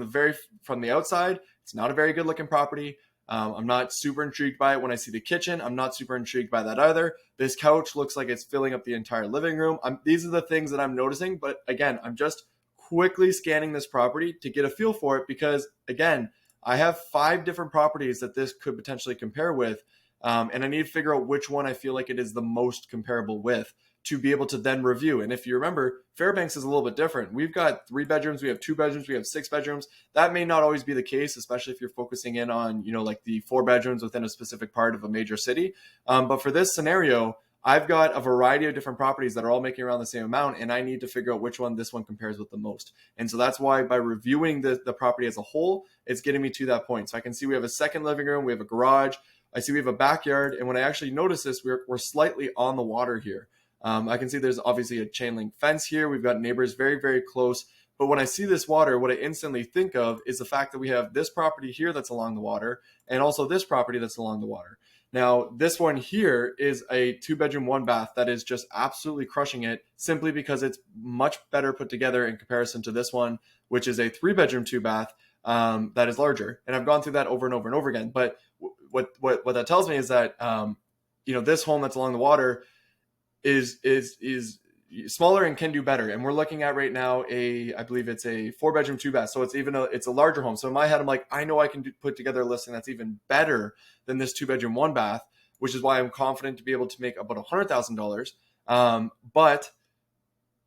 the outside, it's not a very good looking property. I'm not super intrigued by it. When I see the kitchen, I'm not super intrigued by that either. This couch looks like it's filling up the entire living room. These are the things that I'm noticing. But again, I'm just quickly scanning this property to get a feel for it because, again, I have 5 different properties that this could potentially compare with. And I need to figure out which one I feel like it is the most comparable with to be able to then review. And if you remember, Fairbanks is a little bit different. We've got 3 bedrooms, we have 2 bedrooms, we have 6 bedrooms. That may not always be the case, especially if you're focusing in on, like the 4 bedrooms within a specific part of a major city. But for this scenario, I've got a variety of different properties that are all making around the same amount, and I need to figure out which one this one compares with the most. And so that's why by reviewing the property as a whole, it's getting me to that point. So I can see we have a second living room, we have a garage, I see we have a backyard, and when I actually notice this, we're slightly on the water here. I can see there's obviously a chain link fence here. We've got neighbors very, very close. But when I see this water, what I instantly think of is the fact that we have this property here that's along the water and also this property that's along the water. Now, this one here is a 2-bedroom, 1-bath that is just absolutely crushing it simply because it's much better put together in comparison to this one, which is a 3-bedroom, 2-bath that is larger. And I've gone through that over and over and over again. But what that tells me is that, this home that's along the water is smaller and can do better. And we're looking at right now I believe it's a 4-bedroom, 2-bath. So it's a larger home. So in my head, I'm like, I know I can put together a listing that's even better than this 2-bedroom, 1-bath, which is why I'm confident to be able to make about $100,000. But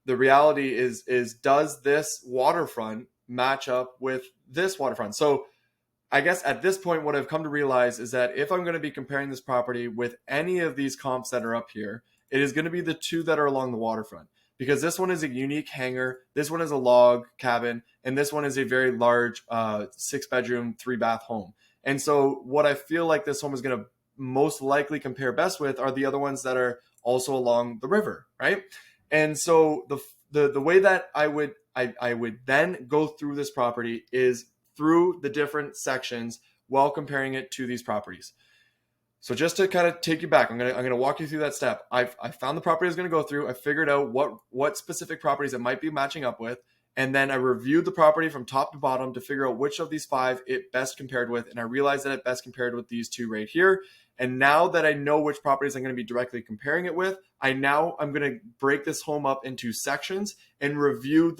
the reality is does this waterfront match up with this waterfront? So I guess at this point, what I've come to realize is that if I'm going to be comparing this property with any of these comps that are up here, it is going to be the two that are along the waterfront, because this one is a unique hangar, this one is a log cabin, and this one is a very large 6-bedroom, 3-bath home. And so what I feel like this home is going to most likely compare best with are the other ones that are also along the river, right? And so the way that I would then go through this property is through the different sections while comparing it to these properties. So just to kind of take you back, I'm gonna walk you through that step. I found the property I was gonna go through. I figured out what specific properties it might be matching up with, and then I reviewed the property from top to bottom to figure out which of these 5 it best compared with, and I realized that it best compared with these 2 right here. And now that I know which properties I'm going to be directly comparing it with, I'm going to break this home up into sections and review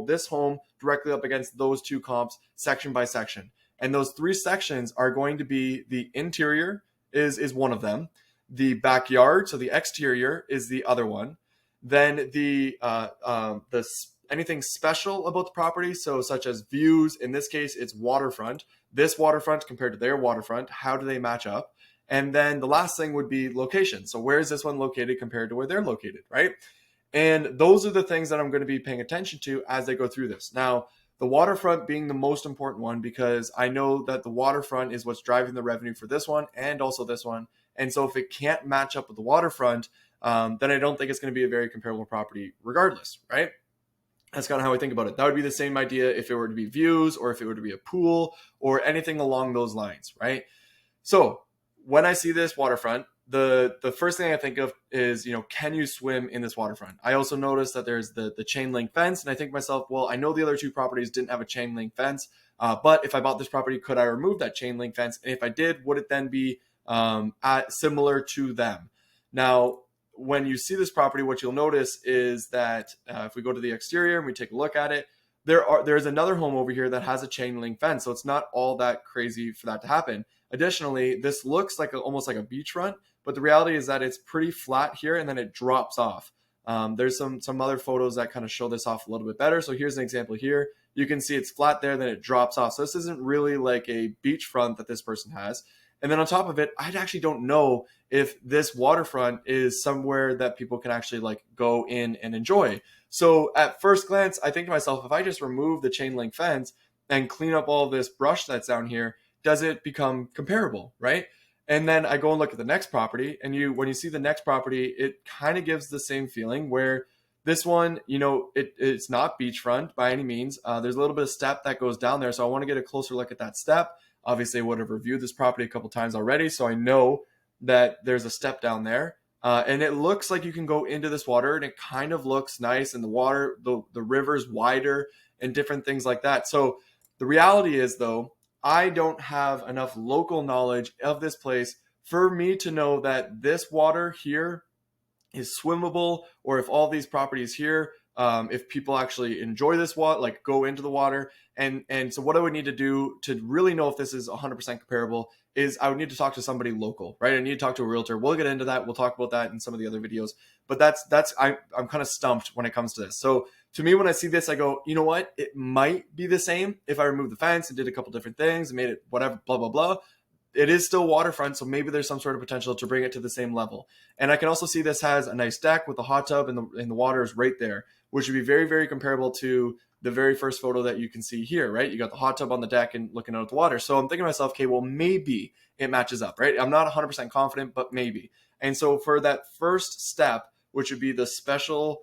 this home directly up against those 2 comps section by section. And those 3 sections are going to be the interior is one of them, the backyard, so the exterior is the other one, then the anything special about the property, so such as views. In this case, it's waterfront. This waterfront compared to their waterfront, how do they match up? And then the last thing would be location. So where is this one located compared to where they're located, right? And those are the things that I'm going to be paying attention to as I go through this. Now, the waterfront being the most important one, because I know that the waterfront is what's driving the revenue for this one and also this one. And so if it can't match up with the waterfront, then I don't think it's going to be a very comparable property regardless, right? That's kind of how I think about it. That would be the same idea if it were to be views or if it were to be a pool or anything along those lines, right? So when I see this waterfront, the first thing I think of is, can you swim in this waterfront? I also noticed that there's the chain link fence, and I think to myself, well, I know the other 2 properties didn't have a chain link fence, but if I bought this property, could I remove that chain link fence? And if I did, would it then be similar to them? Now, when you see this property, what you'll notice is that if we go to the exterior and we take a look at it, there's another home over here that has a chain link fence, so it's not all that crazy for that to happen. Additionally, this looks like almost like a beachfront, but the reality is that it's pretty flat here and then it drops off. There's some other photos that kind of show this off a little bit better. So here's an example here. You can see it's flat there, then it drops off. So this isn't really like a beachfront that this person has. And then on top of it, I actually don't know if this waterfront is somewhere that people can actually like go in and enjoy. So at first glance, I think to myself, if I just remove the chain link fence and clean up all this brush that's down here, does it become comparable, right? And then I go and look at the next property, and when you see the next property, it kind of gives the same feeling where this one, it's not beachfront by any means. There's a little bit of step that goes down there. So I want to get a closer look at that step. Obviously, I would have reviewed this property a couple times already, so I know that there's a step down there. And it looks like you can go into this water, and it kind of looks nice. And the water, the river's wider and different things like that. So the reality is, though, I don't have enough local knowledge of this place for me to know that this water here is swimmable, or if all these properties here, if people actually enjoy this water, like go into the water. And so what I would need to do to really know if this is 100% comparable is I would need to talk to somebody local, right? I need to talk to a realtor. We'll get into that. We'll talk about that in some of the other videos. But I'm kind of stumped when it comes to this. So to me, when I see this, I go, you know what? It might be the same if I removed the fence and did a couple different things and made it whatever, blah, blah, blah. It is still waterfront, so maybe there's some sort of potential to bring it to the same level. And I can also see this has a nice deck with a hot tub, and the water is right there, which would be very, very comparable to the very first photo that you can see here, right? You got the hot tub on the deck and looking out at the water. So I'm thinking to myself, okay, well, maybe it matches up, right? I'm not 100% confident, but maybe. And so for that first step, which would be the special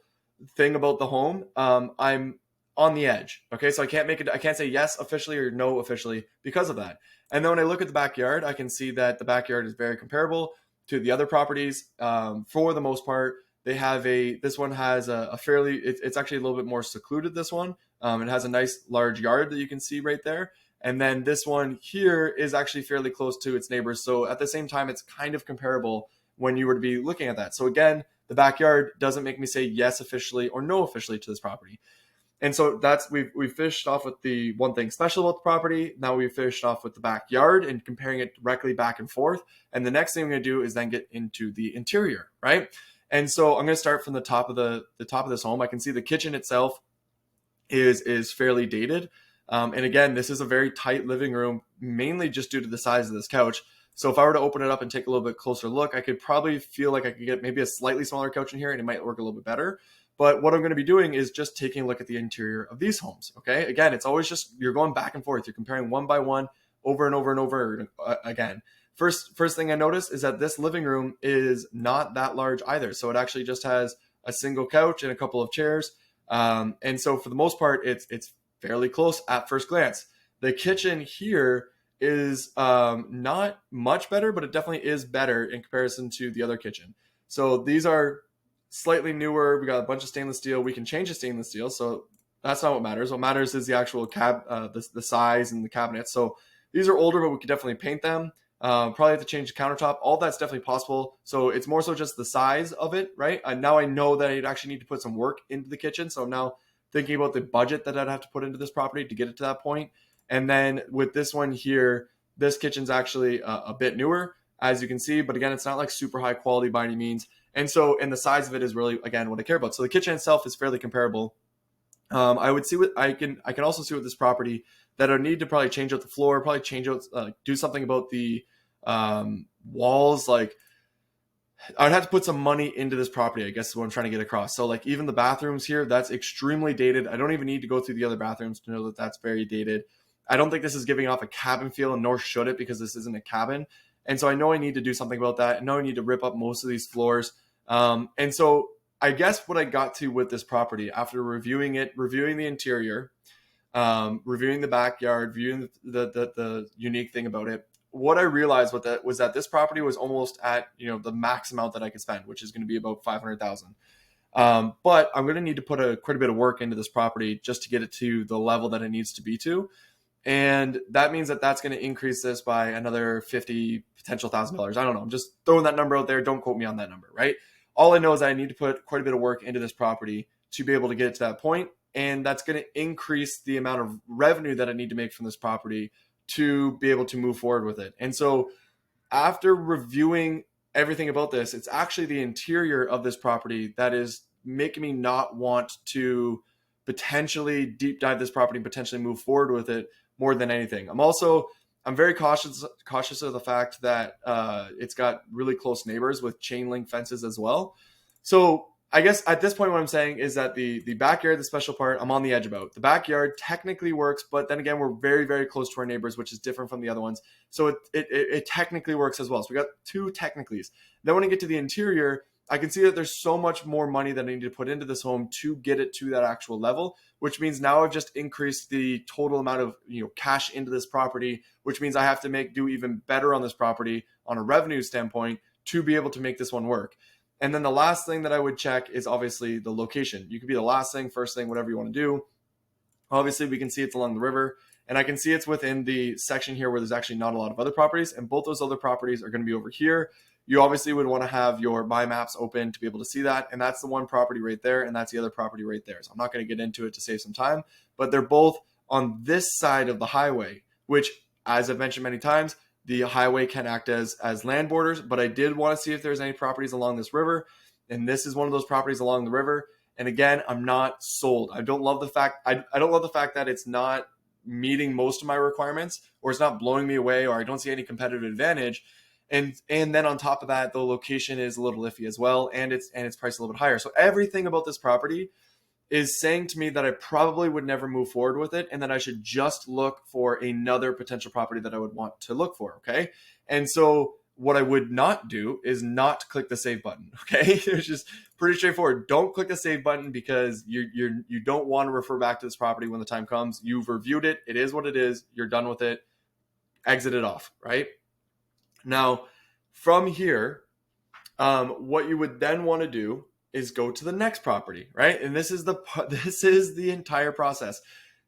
thing about the home, I'm on the edge. Okay, so I can't say yes officially or no officially because of that. And then when I look at the backyard, I can see that the backyard is very comparable to the other properties. For the most part, this one has a fairly, it's actually a little bit more secluded, this one. It has a nice large yard that you can see right there. And then this one here is actually fairly close to its neighbors. So at the same time, it's kind of comparable when you were to be looking at that. So again, The backyard doesn't make me say yes officially or no officially to this property. And so that's we've fished off with the one thing special about the property. Now we've fished off with the backyard and comparing it directly back and forth. And the next thing I'm going to do is then get into the interior, right? And so I'm going to start from the top of the top of this home. I can see the kitchen itself is fairly dated. And again, this is a very tight living room, mainly just due to the size of this couch. So if I were to open it up and take a little bit closer look, I could probably feel like I could get maybe a slightly smaller couch in here and it might work a little bit better. But what I'm going to be doing is just taking a look at the interior of these homes. Okay. Again, it's always just, you're going back and forth. You're comparing one by one over and over and over again. First thing I noticed is that this living room is not that large either. So it actually just has a single couch and a couple of chairs. And so for the most part, it's fairly close at first glance. The kitchen here is not much better, but it definitely is better in comparison to the other kitchen. So these are slightly newer. We got a bunch of stainless steel. We can change the stainless steel, so that's not what matters. What matters is the actual the size and the cabinets. So these are older, but we could definitely paint them. Probably have to change the countertop. All that's definitely possible. So it's more so just the size of it, right? Now I know that I'd actually need to put some work into the kitchen. So I'm now thinking about the budget that I'd have to put into this property to get it to that point. And then with this one here, this kitchen's actually a bit newer, as you can see. But again, it's not like super high quality by any means. And the size of it is really, again, what I care about. So the kitchen itself is fairly comparable. I would see what I can also see with this property that I need to probably change out the floor, probably change out, do something about the walls. Like I'd have to put some money into this property, I guess is what I'm trying to get across. So like even the bathrooms here, that's extremely dated. I don't even need to go through the other bathrooms to know that that's very dated. I don't think this is giving off a cabin feel, and nor should it, because this isn't a cabin. And so I know I need to do something about that. I know I need to rip up most of these floors. And so I guess what I got to with this property after reviewing it, reviewing the interior, reviewing the backyard, viewing the unique thing about it, what I realized with that was that this property was almost at, the max amount that I could spend, which is going to be about $500,000. But I'm going to need to put quite a bit of work into this property just to get it to the level that it needs to be to. And that means that that's going to increase this by another $50,000, potential $1,000. I don't know. I'm just throwing that number out there. Don't quote me on that number, right? All I know is I need to put quite a bit of work into this property to be able to get it to that point. And that's going to increase the amount of revenue that I need to make from this property to be able to move forward with it. And so after reviewing everything about this, it's actually the interior of this property that is making me not want to potentially deep dive this property and potentially move forward with it more than anything. I'm very cautious of the fact that it's got really close neighbors with chain link fences as well. So I guess at this point, what I'm saying is that the backyard, the special part, I'm on the edge about. The backyard technically works, but then again, we're very, very close to our neighbors, which is different from the other ones. So it technically works as well. So we got two technicallys. Then when I get to the interior, I can see that there's so much more money that I need to put into this home to get it to that actual level, which means now I've just increased the total amount of cash into this property, which means I have to do even better on this property on a revenue standpoint to be able to make this one work. And then the last thing that I would check is obviously the location. You could be the last thing, first thing, whatever you want to do. Obviously, we can see it's along the river, and I can see it's within the section here where there's actually not a lot of other properties, and both those other properties are going to be over here. You obviously would want to have your My Maps open to be able to see that, and that's the one property right there, and that's the other property right there. So I'm not going to get into it to save some time, but they're both on this side of the highway, which, as I've mentioned many times, the highway can act as land borders, but I did want to see if there's any properties along this river, and this is one of those properties along the river. And again, I'm not sold. I don't love the fact that it's not meeting most of my requirements, or it's not blowing me away, or I don't see any competitive advantage. And then on top of that, the location is a little iffy as well, and it's priced a little bit higher. So everything about this property is saying to me that I probably would never move forward with it, and that I should just look for another potential property that I would want to look for. Okay. And so what I would not do is not click the save button. Okay. It's just pretty straightforward. Don't click the save button, because you don't want to refer back to this property when the time comes. You've reviewed it. It is what it is. You're done with it. Exit it off. Right. Now, from here, what you would then want to do is go to the next property, right? And this is the entire process.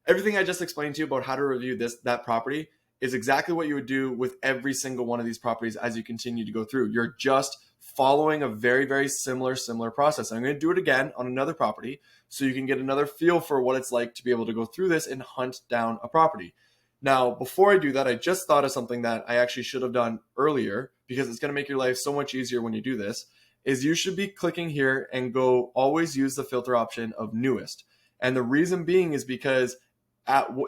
Everything I just explained to you about how to review that property is exactly what you would do with every single one of these properties as you continue to go through. You're just following a very, very similar process. I'm going to do it again on another property so you can get another feel for what it's like to be able to go through this and hunt down a property. Now, before I do that, I just thought of something that I actually should have done earlier, because it's going to make your life so much easier when you do this, is you should be clicking here and go always use the filter option of newest. And the reason being is because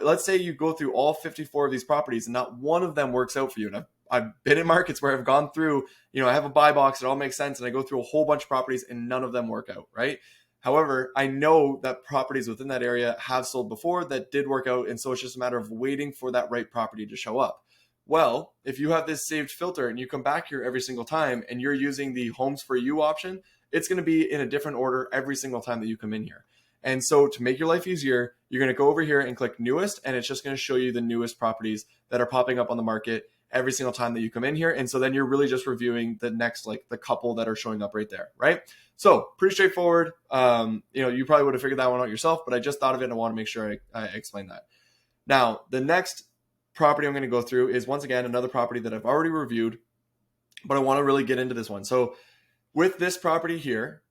let's say you go through all 54 of these properties and not one of them works out for you. And I've been in markets where I've gone through, I have a buy box, it all makes sense, and I go through a whole bunch of properties and none of them work out, right? However, I know that properties within that area have sold before that did work out, and so it's just a matter of waiting for that right property to show up. Well, if you have this saved filter and you come back here every single time and you're using the homes for you option, it's going to be in a different order every single time that you come in here. And so to make your life easier, you're going to go over here and click newest, and it's just going to show you the newest properties that are popping up on the market every single time that you come in here. And so then you're really just reviewing the next, like the couple that are showing up right there, right? So pretty straightforward. You probably would have figured that one out yourself, but I just thought of it and I want to make sure I explain that. Now, the next property I'm going to go through is, once again, another property that I've already reviewed, but I want to really get into this one. So with this property here,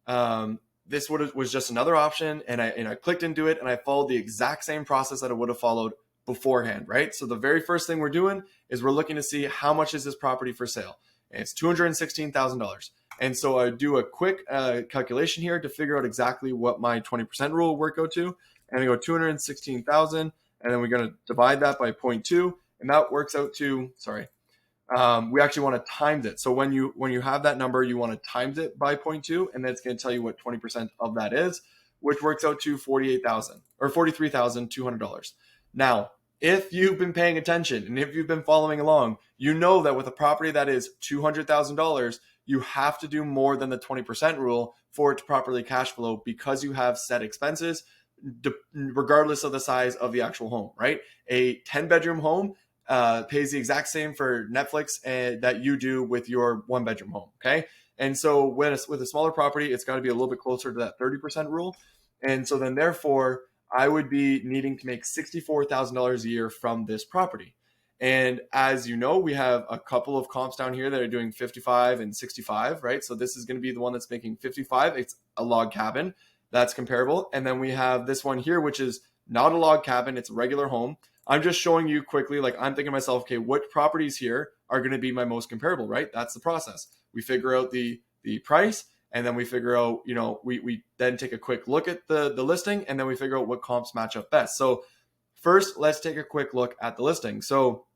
this was just another option, and I clicked into it and I followed the exact same process that I would have followed beforehand, right? So the very first thing we're doing is we're looking to see how much is this property for sale. And it's $216,000. And so I do a quick calculation here to figure out exactly what my 20% rule will work out to. And I go 216,000, and then we're going to divide that by 0.2, and that works out to, we actually want to times it. So when you have that number, you want to times it by 0.2, and then it's going to tell you what 20% of that is, which works out to $48,000 or $43,200. Now, if you've been paying attention and if you've been following along, you know that with a property that is $200,000, you have to do more than the 20% rule for it to properly cash flow, because you have set expenses regardless of the size of the actual home, right? A 10-bedroom home pays the exact same for Netflix that you do with your 1-bedroom home, okay? And so with a smaller property, it's got to be a little bit closer to that 30% rule. And so then therefore, I would be needing to make $64,000 a year from this property. And as you know, we have a couple of comps down here that are doing 55 and 65, right? So this is going to be the one that's making 55. It's a log cabin. That's comparable. And then we have this one here, which is not a log cabin. It's a regular home. I'm just showing you quickly, like I'm thinking to myself, okay, what properties here are going to be my most comparable, right? That's the process. We figure out the price, and then we figure out, we then take a quick look at the listing, and then we figure out what comps match up best. So first, let's take a quick look at the listing. So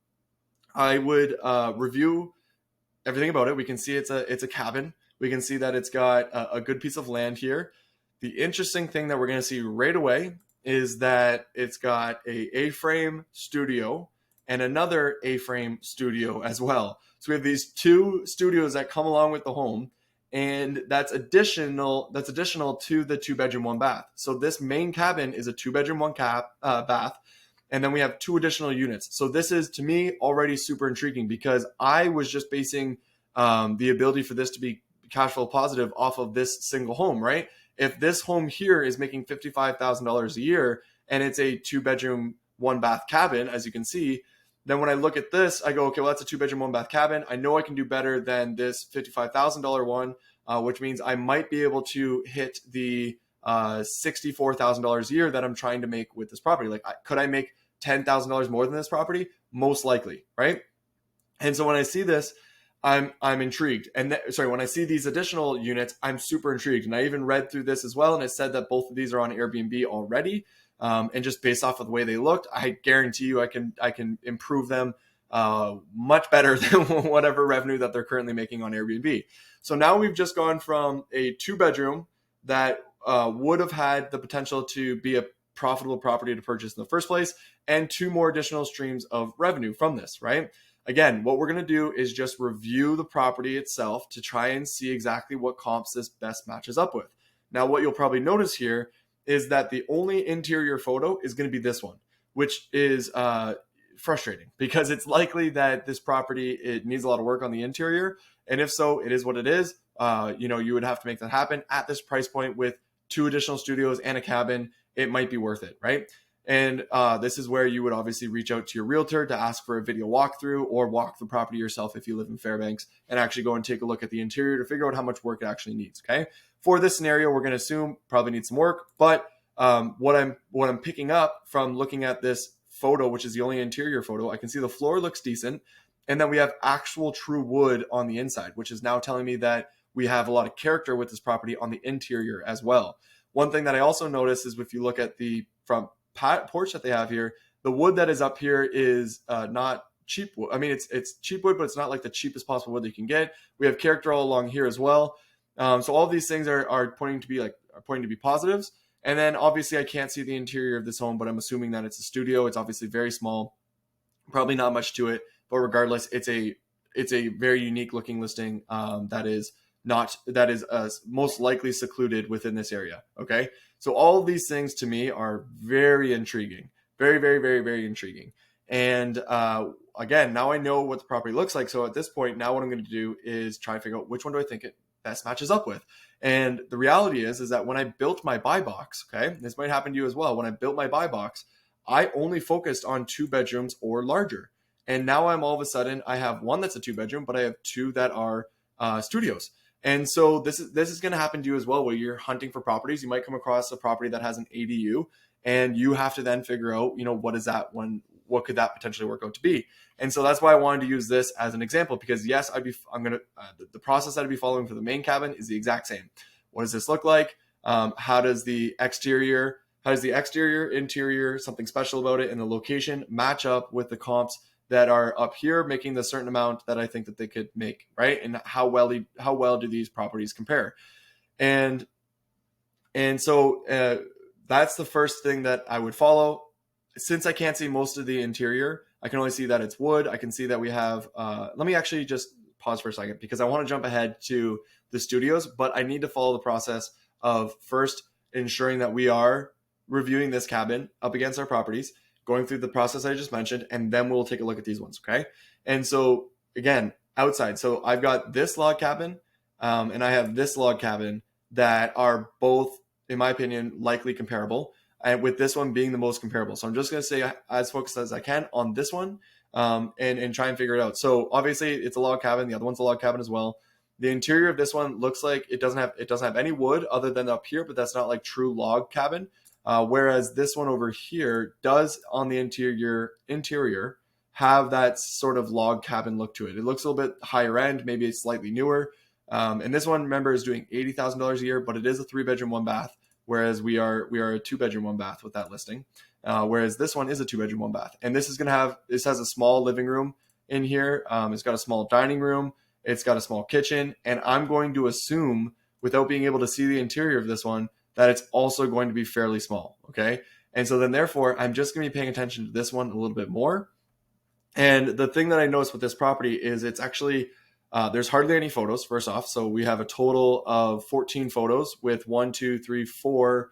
I would review everything about it. We can see it's a cabin. We can see that it's got a good piece of land here. The interesting thing that we're going to see right away is that it's got a A-frame studio and another A-frame studio as well. So we have these two studios that come along with the home, and that's additional to the 2-bedroom, 1-bath. So this main cabin is a 2-bedroom, 1-bath, and then we have 2 additional units. So this is, to me, already super intriguing, because I was just basing the ability for this to be cash flow positive off of this single home, right? If this home here is making $55,000 a year and it's a 2-bedroom, 1-bath cabin, as you can see, then when I look at this, I go, okay, well, that's a 2-bedroom, 1-bath cabin. I know I can do better than this $55,000 one, which means I might be able to hit the $64,000 a year that I'm trying to make with this property. Like, could I make $10,000 more than this property? Most likely, right? And so when I see this, I'm intrigued. And when I see these additional units, I'm super intrigued. And I even read through this as well, and it said that both of these are on Airbnb already. And just based off of the way they looked, I guarantee you I can improve them much better than whatever revenue that they're currently making on Airbnb. So now we've just gone from a 2-bedroom that would have had the potential to be a profitable property to purchase in the first place, and 2 more additional streams of revenue from this, right? Again, what we're going to do is just review the property itself to try and see exactly what comps this best matches up with. Now, what you'll probably notice here is that the only interior photo is going to be this one, which is frustrating, because it's likely that this property, it needs a lot of work on the interior. And if so, it is what it is. You would have to make that happen at this price point with 2 additional studios and a cabin. It might be worth it, right? And this is where you would obviously reach out to your realtor to ask for a video walkthrough or walk the property yourself if you live in Fairbanks and actually go and take a look at the interior to figure out how much work it actually needs. Okay. For this scenario, we're going to assume probably needs some work, but what I'm picking up from looking at this photo, which is the only interior photo, I can see the floor looks decent. And then we have actual true wood on the inside, which is now telling me that we have a lot of character with this property on the interior as well. One thing that I also noticed is if you look at the front porch that they have here, the wood that is up here is not cheap wood. I mean, it's cheap wood, but it's not like the cheapest possible wood that you can get. We have character all along here as well. So all of these things are pointing to be positives. And then obviously I can't see the interior of this home, but I'm assuming that it's a studio. It's obviously very small, probably not much to it, but regardless, it's a very unique looking listing that is most likely secluded within this area. Okay. So all of these things to me are very intriguing, very, very, very, very intriguing. And again, now I know what the property looks like. So at this point, now what I'm going to do is try and figure out which one do I think it best matches up with. And the reality is that when I built my buy box, okay, this might happen to you as well. When I built my buy box, I only focused on 2 bedrooms or larger. And now I'm all of a sudden, I have one that's a 2-bedroom, but I have 2 that are studios. And so this is going to happen to you as well, where you're hunting for properties. You might come across a property that has an ADU, and you have to then figure out, what could that potentially work out to be? And so that's why I wanted to use this as an example, because yes, the process that I'd be following for the main cabin is the exact same. What does this look like? How does the exterior, interior, something special about it, and the location match up with the comps that are up here, making the certain amount that I think that they could make, right? And how well do these properties compare? And so that's the first thing that I would follow. Since I can't see most of the interior, I can only see that it's wood. I can see that we have, let me actually just pause for a second because I want to jump ahead to the studios, but I need to follow the process of first ensuring that we are reviewing this cabin up against our properties, going through the process I just mentioned, and then we'll take a look at these ones, okay? And so again, outside. So I've got this log cabin and I have this log cabin that are both, in my opinion, likely comparable, and with this one being the most comparable. So I'm just going to say as focused as I can on this one and try and figure it out. So obviously it's a log cabin. The other one's a log cabin as well. The interior of this one looks like it doesn't have any wood other than up here, but that's not like true log cabin. Whereas this one over here does on the interior have that sort of log cabin look to it. It looks a little bit higher end, maybe it's slightly newer. And this one, remember, is doing $80,000 a year, but it is a 3-bedroom, 1-bath. Whereas we are a 2-bedroom, 1-bath with that listing. Whereas this one is a 2-bedroom, 1-bath. And this has a small living room in here. It's got a small dining room. It's got a small kitchen. And I'm going to assume, without being able to see the interior of this one, that it's also going to be fairly small. Okay. And so then therefore, I'm just going to be paying attention to this one a little bit more. And the thing that I noticed with this property is it's actually, there's hardly any photos, first off. So we have a total of 14 photos with 5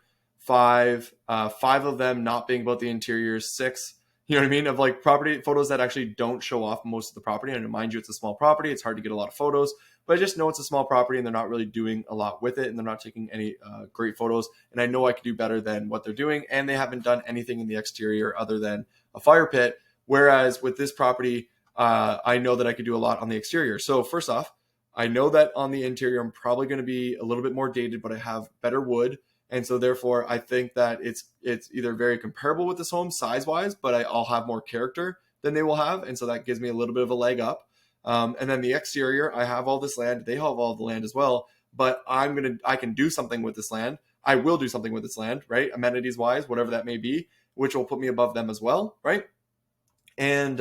of them not being about the interior, 6, you know what I mean, of like property photos that actually don't show off most of the property. And mind you, it's a small property. It's hard to get a lot of photos, but I just know it's a small property and they're not really doing a lot with it. And they're not taking any great photos. And I know I could do better than what they're doing. And they haven't done anything in the exterior other than a fire pit. Whereas with this property, I know that I could do a lot on the exterior. So first off, I know that on the interior, I'm probably going to be a little bit more dated, but I have better wood. And so therefore, I think that it's either very comparable with this home size-wise, but I'll have more character than they will have. And so that gives me a little bit of a leg up. And then the exterior, I have all this land. They have all the land as well. But I can do something with this land. I will do something with this land, right? Amenities-wise, whatever that may be, which will put me above them as well, right? And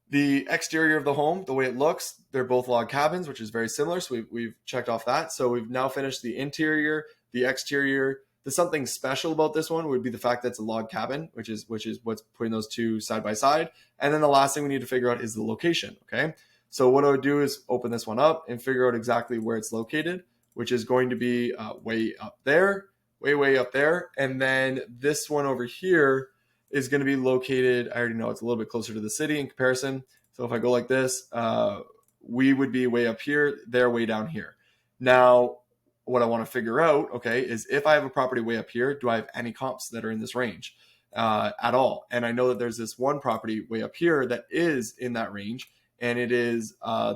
the exterior of the home, the way it looks, they're both log cabins, which is very similar. So we've checked off that. So we've now finished the interior, the exterior. There's something special about this one would be the fact that it's a log cabin, which is what's putting those two side by side. And then the last thing we need to figure out is the location. Okay. So what I would do is open this one up and figure out exactly where it's located, which is going to be way up there, way up there. And then this one over here is going to be located, I already know it's a little bit closer to the city in comparison. So if I go like this, we would be way up here, they're way down here. Now, what I want to figure out, okay, is if I have a property way up here, do I have any comps that are in this range? at all. And I know that there's this one property way up here that is in that range, and it is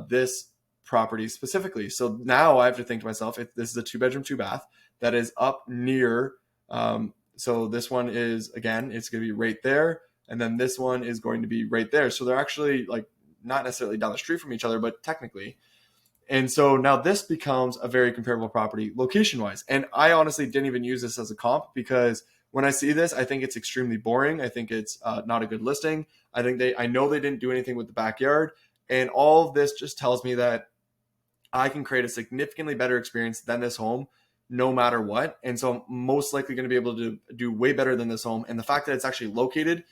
this property specifically. So now I have to think to myself, if this is a 2-bedroom, 2-bath that is up near, so this one is, again, it's going to be right there. And then this one is going to be right there. So they're actually like not necessarily down the street from each other, but technically. And so now this becomes a very comparable property location wise. And I honestly didn't even use this as a comp because when I see this, I think it's extremely boring. I think it's not a good listing. I know they didn't do anything with the backyard. And all of this just tells me that I can create a significantly better experience than this home no matter what. And so I'm most likely going to be able to do way better than this home. And the fact that it's actually located,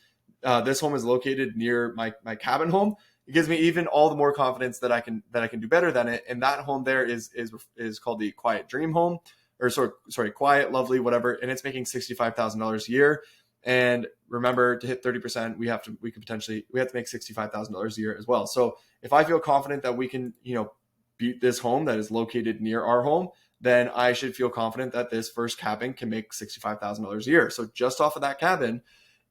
this home is located near my cabin home. It gives me even all the more confidence that I can do better than it. And that home there is called the Quiet Dream Home, or sorry, Quiet Lovely, whatever. And it's making $65,000 a year. And remember, to hit 30%, we have to make $65,000 a year as well. So if I feel confident that we can, beat this home that is located near our home, then I should feel confident that this first cabin can make $65,000 a year. So just off of that cabin,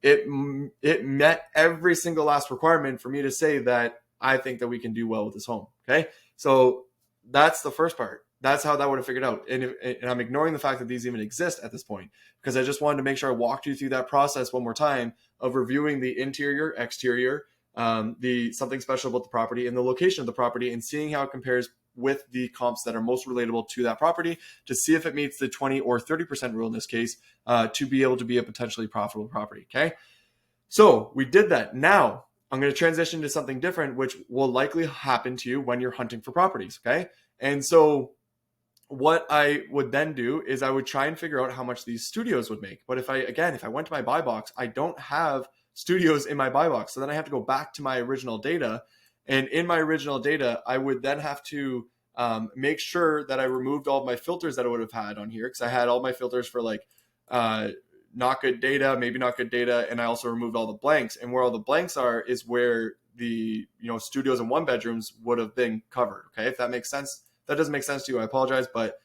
it met every single last requirement for me to say that I think that we can do well with this home. Okay. So that's the first part. That's how that would have figured out. And I'm ignoring the fact that these even exist at this point, because I just wanted to make sure I walked you through that process one more time of reviewing the interior, exterior, the something special about the property and the location of the property, and seeing how it compares with the comps that are most relatable to that property to see if it meets the 20 or 30% rule in this case, to be able to be a potentially profitable property. Okay. So we did that. Now I'm going to transition to something different, which will likely happen to you when you're hunting for properties. Okay. And so what I would then do is I would try and figure out how much these studios would make. But if I went to my buy box, I don't have studios in my buy box. So then I have to go back to my original data. And in my original data, I would then have to make sure that I removed all of my filters that I would have had on here, because I had all my filters for like not good data, maybe not good data. And I also removed all the blanks. And where all the blanks are is where the studios and 1-bedrooms would have been covered. Okay, if that makes sense. If that doesn't make sense to you, I apologize. But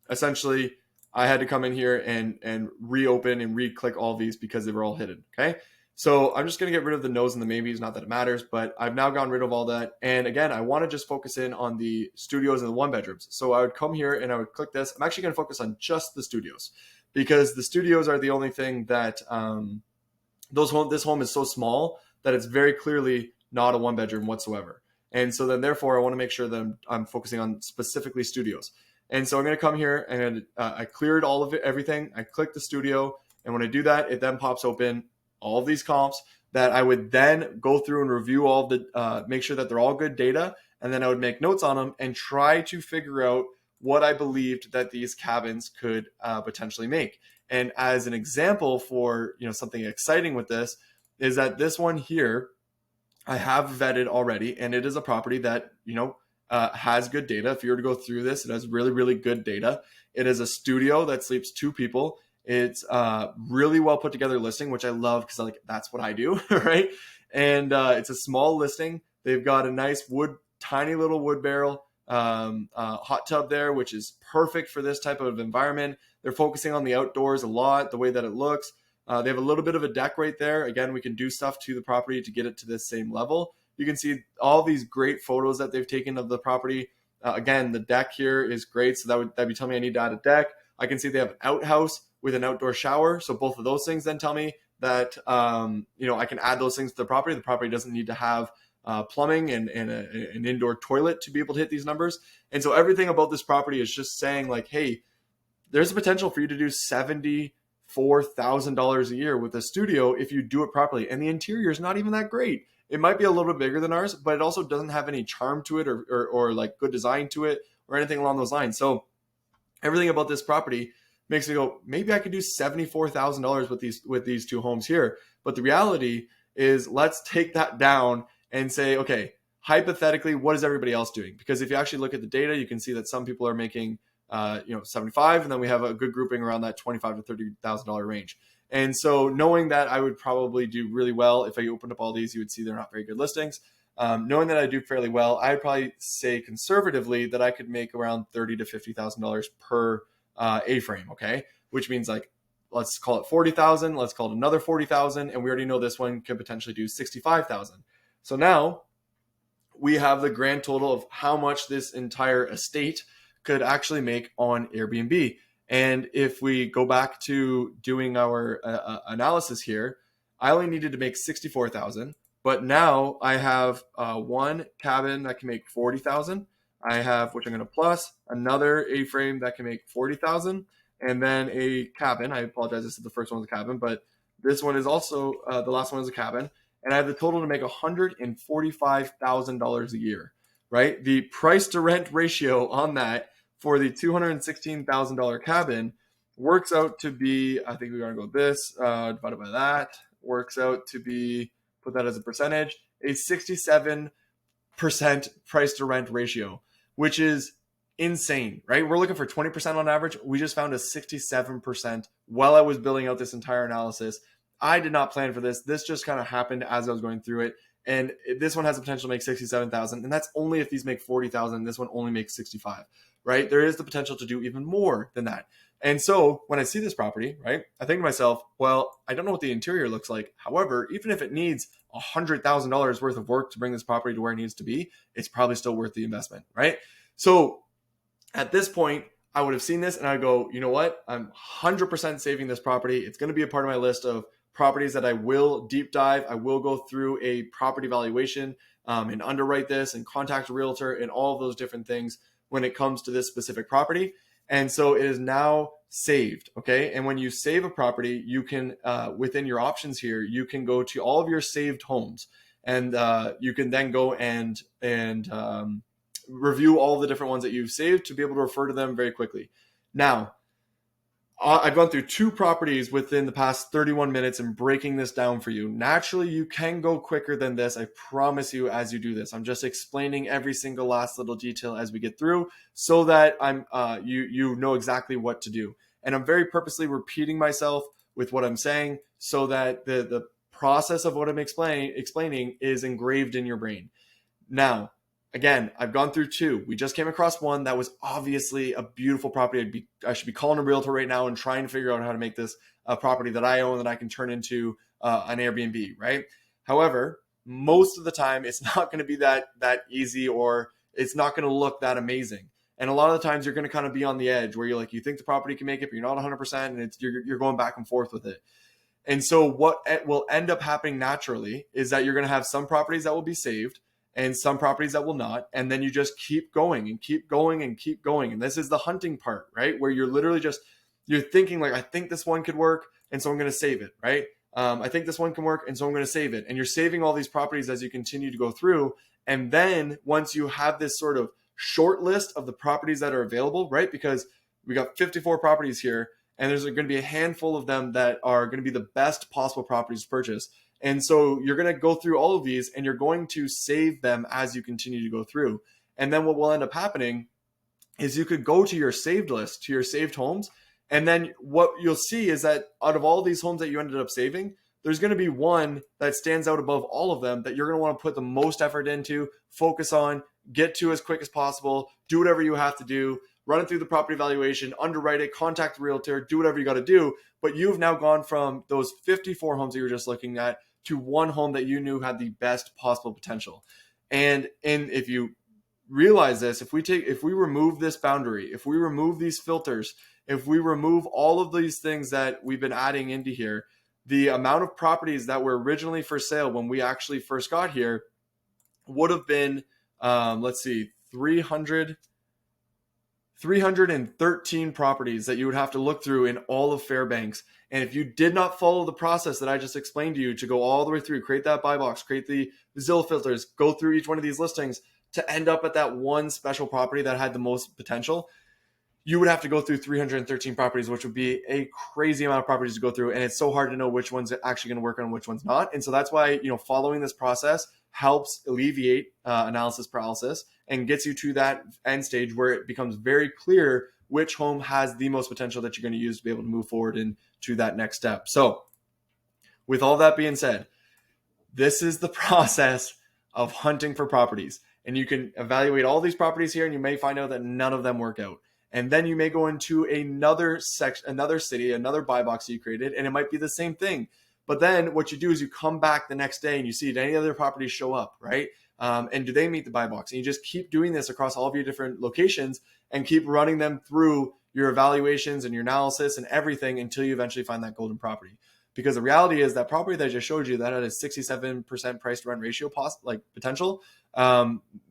essentially, I had to come in here and reopen and re-click all these because they were all hidden. Okay. So I'm just going to get rid of the no's and the maybes, not that it matters, but I've now gotten rid of all that. And again, I want to just focus in on the studios and the 1-bedrooms. So I would come here and I would click this. I'm actually going to focus on just the studios, because the studios are the only thing that this home is so small that it's very clearly not a 1-bedroom whatsoever. And so then therefore I want to make sure that I'm focusing on specifically studios. And so I'm going to come here and I cleared all of it, everything. I click the studio. And when I do that, it then pops open all of these comps that I would then go through and review all of the, make sure that they're all good data. And then I would make notes on them and try to figure out what I believed that these cabins could potentially make. And as an example for, something exciting with this is that this one here, I have vetted already, and it is a property that, has good data. If you were to go through this, it has really, really good data. It is a studio that sleeps 2 people. It's really well put together listing, which I love because that's what I do, right? And it's a small listing. They've got a nice tiny little wood barrel hot tub there, which is perfect for this type of environment. They're focusing on the outdoors a lot, the way that it looks. They have a little bit of a deck right there. Again, we can do stuff to the property to get it to this same level. You can see all these great photos that they've taken of the property. Again, the deck here is great. So that'd be telling me I need to add a deck. I can see they have an outhouse with an outdoor shower. So both of those things then tell me that, I can add those things to the property. The property doesn't need to have plumbing and an indoor toilet to be able to hit these numbers. And so everything about this property is just saying like, hey, there's a potential for you to do $74,000 a year with a studio if you do it properly. And the interior is not even that great. It might be a little bit bigger than ours, but it also doesn't have any charm to it or like good design to it or anything along those lines. So everything about this property makes me go, maybe I could do $74,000 with these 2 homes here. But the reality is, let's take that down and say, okay, hypothetically, what is everybody else doing? Because if you actually look at the data, you can see that some people are making 75, and then we have a good grouping around that $25,000 to $30,000 range. And so knowing that I would probably do really well, if I opened up all these, you would see they're not very good listings. Knowing that I do fairly well, I'd probably say conservatively that I could make around $30,000 to $50,000 per A-frame. Okay. Which means like let's call it 40,000. Let's call it another 40,000. And we already know this one could potentially do 65,000. So now we have the grand total of how much this entire estate could actually make on Airbnb. And if we go back to doing our analysis here, I only needed to make 64,000, but now I have one cabin that can make 40,000. I have, which I'm going to plus, another A-frame that can make 40,000, and then a cabin. I apologize, this is the first one was a cabin, but this one is also, the last one is a cabin. And I have the total to make $145,000 a year, right? The price to rent ratio on that for the $216,000 cabin works out to be, I think we're going to go this, divided by that, works out to be, put that as a percentage, a 67% price to rent ratio, which is insane, right? We're looking for 20% on average. We just found a 67% while I was building out this entire analysis. I did not plan for this. This just kind of happened as I was going through it. And this one has the potential to make 67,000. And that's only if these make 40,000. This one only makes 65, right? There is the potential to do even more than that. And so when I see this property, right, I think to myself, well, I don't know what the interior looks like. However, even if it needs $100,000 worth of work to bring this property to where it needs to be, it's probably still worth the investment, right? So at this point, I would have seen this and I'd go, you know what? I'm 100% saving this property. It's going to be a part of my list of properties that I will deep dive. I will go through a property valuation and underwrite this and contact a realtor and all of those different things when it comes to this specific property. And so it is now saved. Okay. And when you save a property, you can, within your options here, you can go to all of your saved homes and you can then go and review all the different ones that you've saved to be able to refer to them very quickly. Now, I've gone through 2 properties within the past 31 minutes and breaking this down for you. Naturally, you can go quicker than this. I promise you as you do this. I'm just explaining every single last little detail as we get through so that you know exactly what to do. And I'm very purposely repeating myself with what I'm saying so that the process of what I'm explaining is engraved in your brain. Now, again, I've gone through 2. We just came across one that was obviously a beautiful property. I should be calling a realtor right now and trying to figure out how to make this a property that I own that I can turn into an Airbnb, right? However, most of the time it's not going to be that easy, or it's not going to look that amazing. And a lot of the times you're going to kind of be on the edge where you think the property can make it, but you're not 100%, and you're going back and forth with it. And so what will end up happening naturally is that you're going to have some properties that will be saved and some properties that will not. And then you just keep going and keep going and keep going. And this is the hunting part, right? Where you're literally you're thinking like, I think this one could work, and so I'm going to save it, right? I think this one can work, and so I'm going to save it. And you're saving all these properties as you continue to go through. And then once you have this sort of short list of the properties that are available, right? Because we got 54 properties here, and there's going to be a handful of them that are going to be the best possible properties to purchase. And so you're going to go through all of these and you're going to save them as you continue to go through. And then what will end up happening is you could go to your saved list, to your saved homes. And then what you'll see is that out of all these homes that you ended up saving, there's going to be one that stands out above all of them that you're going to want to put the most effort into, focus on, get to as quick as possible, do whatever you have to do, run it through the property valuation, underwrite it, contact the realtor, do whatever you got to do. But you've now gone from those 54 homes that you were just looking at to one home that you knew had the best possible potential. And if you realize this, if we remove this boundary, if we remove these filters, if we remove all of these things that we've been adding into here, the amount of properties that were originally for sale when we actually first got here would have been, 313 properties that you would have to look through in all of Fairbanks. And if you did not follow the process that I just explained to you to go all the way through, create that buy box, create the Zillow filters, go through each one of these listings to end up at that one special property that had the most potential, you would have to go through 313 properties, which would be a crazy amount of properties to go through. And it's so hard to know which one's actually going to work on, which one's not. And so that's why, following this process helps alleviate analysis paralysis and gets you to that end stage where it becomes very clear which home has the most potential that you're going to use to be able to move forward into that next step. So with all that being said, this is the process of hunting for properties. And you can evaluate all these properties here and you may find out that none of them work out. And then you may go into another section, another city, another buy box that you created, and it might be the same thing. But then what you do is you come back the next day and you see, did any other properties show up, right? And do they meet the buy box? And you just keep doing this across all of your different locations and keep running them through your evaluations and your analysis and everything until you eventually find that golden property. Because the reality is that property that I just showed you that had a 67% price to rent ratio potential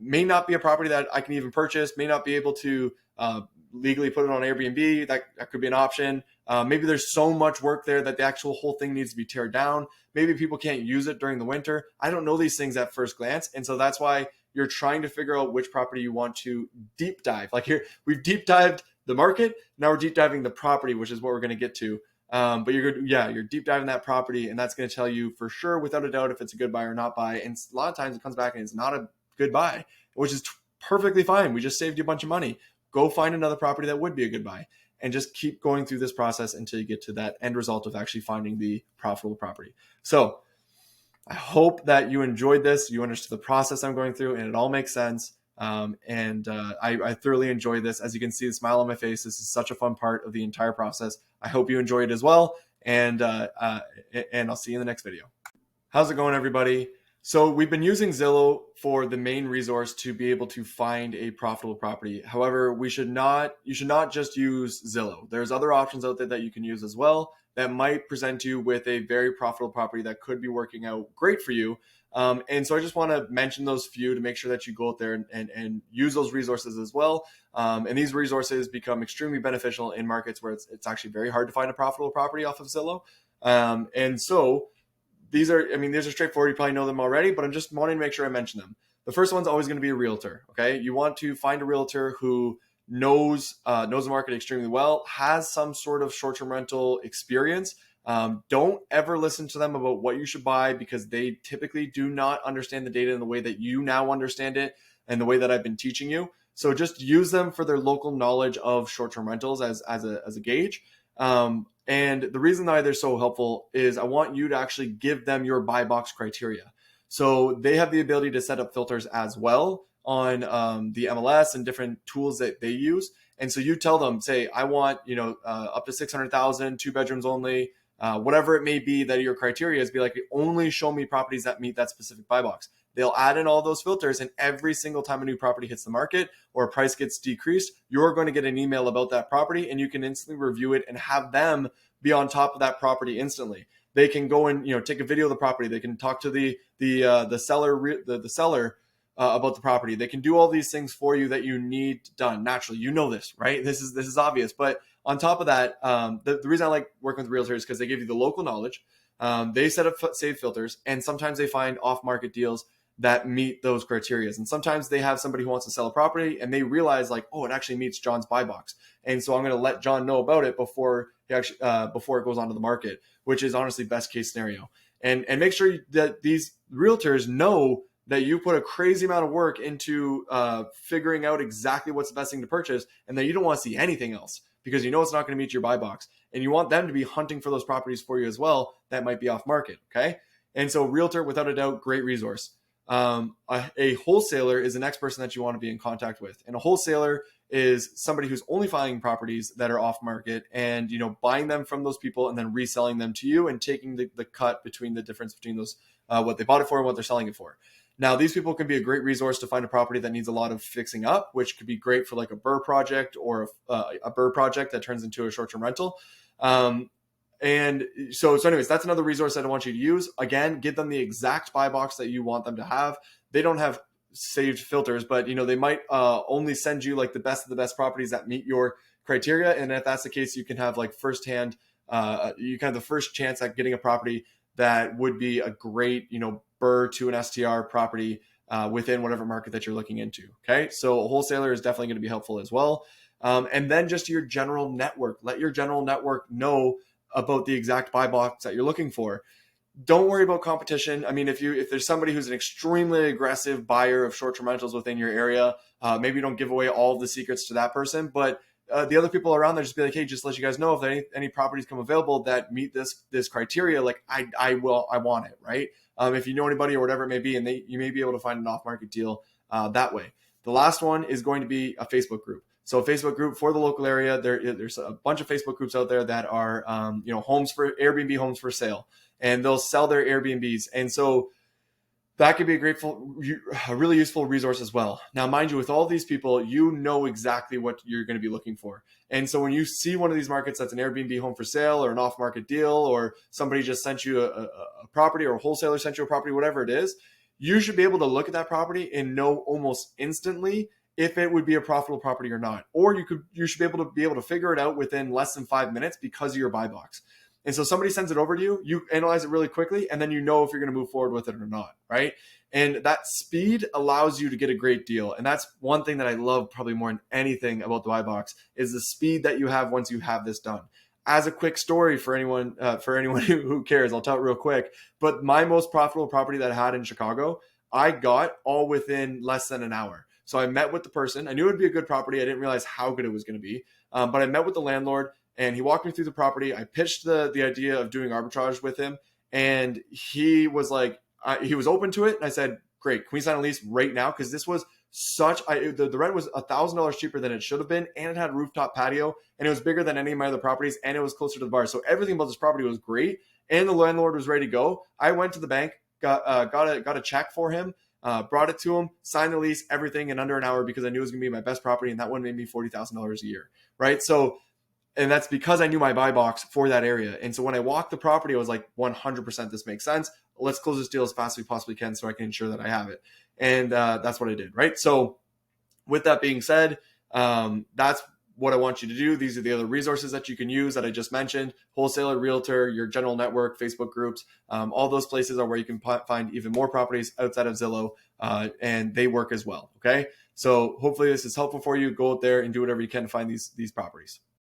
may not be a property that I can even purchase, may not be able to legally put it on Airbnb. That could be an option. Maybe there's so much work there that the actual whole thing needs to be teared down. Maybe people can't use it during the winter. I don't know these things at first glance. And so that's why you're trying to figure out which property you want to deep dive. Like here, we've deep dived the market. Now we're deep diving the property, which is what we're going to get to. But you're deep diving that property, and that's going to tell you for sure, without a doubt, if it's a good buy or not buy. And a lot of times it comes back and it's not a good buy, which is perfectly fine. We just saved you a bunch of money. Go find another property that would be a good buy, and just keep going through this process until you get to that end result of actually finding the profitable property. So I hope that you enjoyed this. You understood the process I'm going through, and it all makes sense. I thoroughly enjoy this. As you can see, the smile on my face. This is such a fun part of the entire process. I hope you enjoy it as well. And I'll see you in the next video. How's it going, everybody? So we've been using Zillow for the main resource to be able to find a profitable property. However, you should not just use Zillow. There's other options out there that you can use as well that might present you with a very profitable property that could be working out great for you. And so I just want to mention those few to make sure that you go out there and use those resources as well. And these resources become extremely beneficial in markets where it's actually very hard to find a profitable property off of Zillow. And so these are straightforward. You probably know them already, but I'm just wanting to make sure I mention them. The first one's always going to be a realtor. Okay. You want to find a realtor who knows the market extremely well, has some sort of short-term rental experience. Don't ever listen to them about what you should buy, because they typically do not understand the data in the way that you now understand it and the way that I've been teaching you. So just use them for their local knowledge of short-term rentals as a gauge. And the reason why they're so helpful is I want you to actually give them your buy box criteria. So they have the ability to set up filters as well on the MLS and different tools that they use. And so you tell them, say, I want, up to 600,000, 2 bedrooms only, whatever it may be that your criteria is, be like, only show me properties that meet that specific buy box. They'll add in all those filters, and every single time a new property hits the market or a price gets decreased, you're going to get an email about that property, and you can instantly review it and have them be on top of that property instantly. They can go and take a video of the property. They can talk to the seller about the property. They can do all these things for you that you need done. Naturally, you know this, right? This is obvious. But on top of that, the reason I like working with realtors is because they give you the local knowledge. They set up saved filters, and sometimes they find off-market deals that meet those criteria. And sometimes they have somebody who wants to sell a property and they realize, like, oh, it actually meets John's buy box. And so I'm going to let John know about it before it goes onto the market, which is honestly best case scenario. And make sure that these realtors know that you put a crazy amount of work into figuring out exactly what's the best thing to purchase, and that you don't want to see anything else, because it's not going to meet your buy box. And you want them to be hunting for those properties for you as well that might be off market. Okay. And so realtor, without a doubt, great resource. A wholesaler is the next person that you want to be in contact with. And a wholesaler is somebody who's only finding properties that are off market and, buying them from those people and then reselling them to you and taking the cut between the difference between those, what they bought it for and what they're selling it for. Now, these people can be a great resource to find a property that needs a lot of fixing up, which could be great for like a BRRRR project or a BRRRR project that turns into a short-term rental. And so anyways, that's another resource that I want you to use. Again, give them the exact buy box that you want them to have. They don't have saved filters, but they might only send you like the best of the best properties that meet your criteria. And if that's the case, you can have like firsthand, you can have the first chance at getting a property that would be a great, BRRRR to an STR property within whatever market that you're looking into. Okay. So a wholesaler is definitely going to be helpful as well. And then just your general network, let your general network know about the exact buy box that you're looking for. Don't worry about competition. I mean, if there's somebody who's an extremely aggressive buyer of short-term rentals within your area, maybe you don't give away all of the secrets to that person, but the other people around there, just be like, hey, just let you guys know if any properties come available that meet this criteria, like I want it, right? If you know anybody or whatever it may be, and you may be able to find an off-market deal that way. The last one is going to be a Facebook group. So a Facebook group for the local area. There's a bunch of Facebook groups out there that are, homes for Airbnb homes for sale, and they'll sell their Airbnbs. And so that could be a really useful resource as well. Now, mind you, with all these people, you know exactly what you're going to be looking for. And so when you see one of these markets that's an Airbnb home for sale or an off-market deal, or somebody just sent you a property, or a wholesaler sent you a property, whatever it is, you should be able to look at that property and know almost instantly if it would be a profitable property or not. Or you should be able to figure it out within less than 5 minutes because of your buy box. And so somebody sends it over to you, you analyze it really quickly, and then you know if you're going to move forward with it or not, right? And that speed allows you to get a great deal. And that's one thing that I love probably more than anything about the buy box, is the speed that you have once you have this done. As a quick story for anyone who cares, I'll tell it real quick. But my most profitable property that I had in Chicago, I got all within less than an hour. So I met with the person. I knew it would be a good property. I didn't realize how good it was going to be. But I met with the landlord, and he walked me through the property. I pitched the idea of doing arbitrage with him, and he was like, he was open to it. And I said, great, can we sign a lease right now? Because this was the rent was $1,000 cheaper than it should have been, and it had a rooftop patio, and it was bigger than any of my other properties, and it was closer to the bar. So everything about this property was great, and the landlord was ready to go. I went to the bank, got a check for him, brought it to him, signed the lease, everything in under an hour, because I knew it was going to be my best property, and that one made me $40,000 a year, right? So, and that's because I knew my buy box for that area. And so when I walked the property, I was like, 100% this makes sense. Let's close this deal as fast as we possibly can so I can ensure that I have it. And that's what I did, right? So with that being said, that's what I want you to do. These are the other resources that you can use that I just mentioned: wholesaler, realtor, your general network, Facebook groups. All those places are where you can find even more properties outside of Zillow, and they work as well. Okay. So hopefully this is helpful for you. Go out there and do whatever you can to find these properties.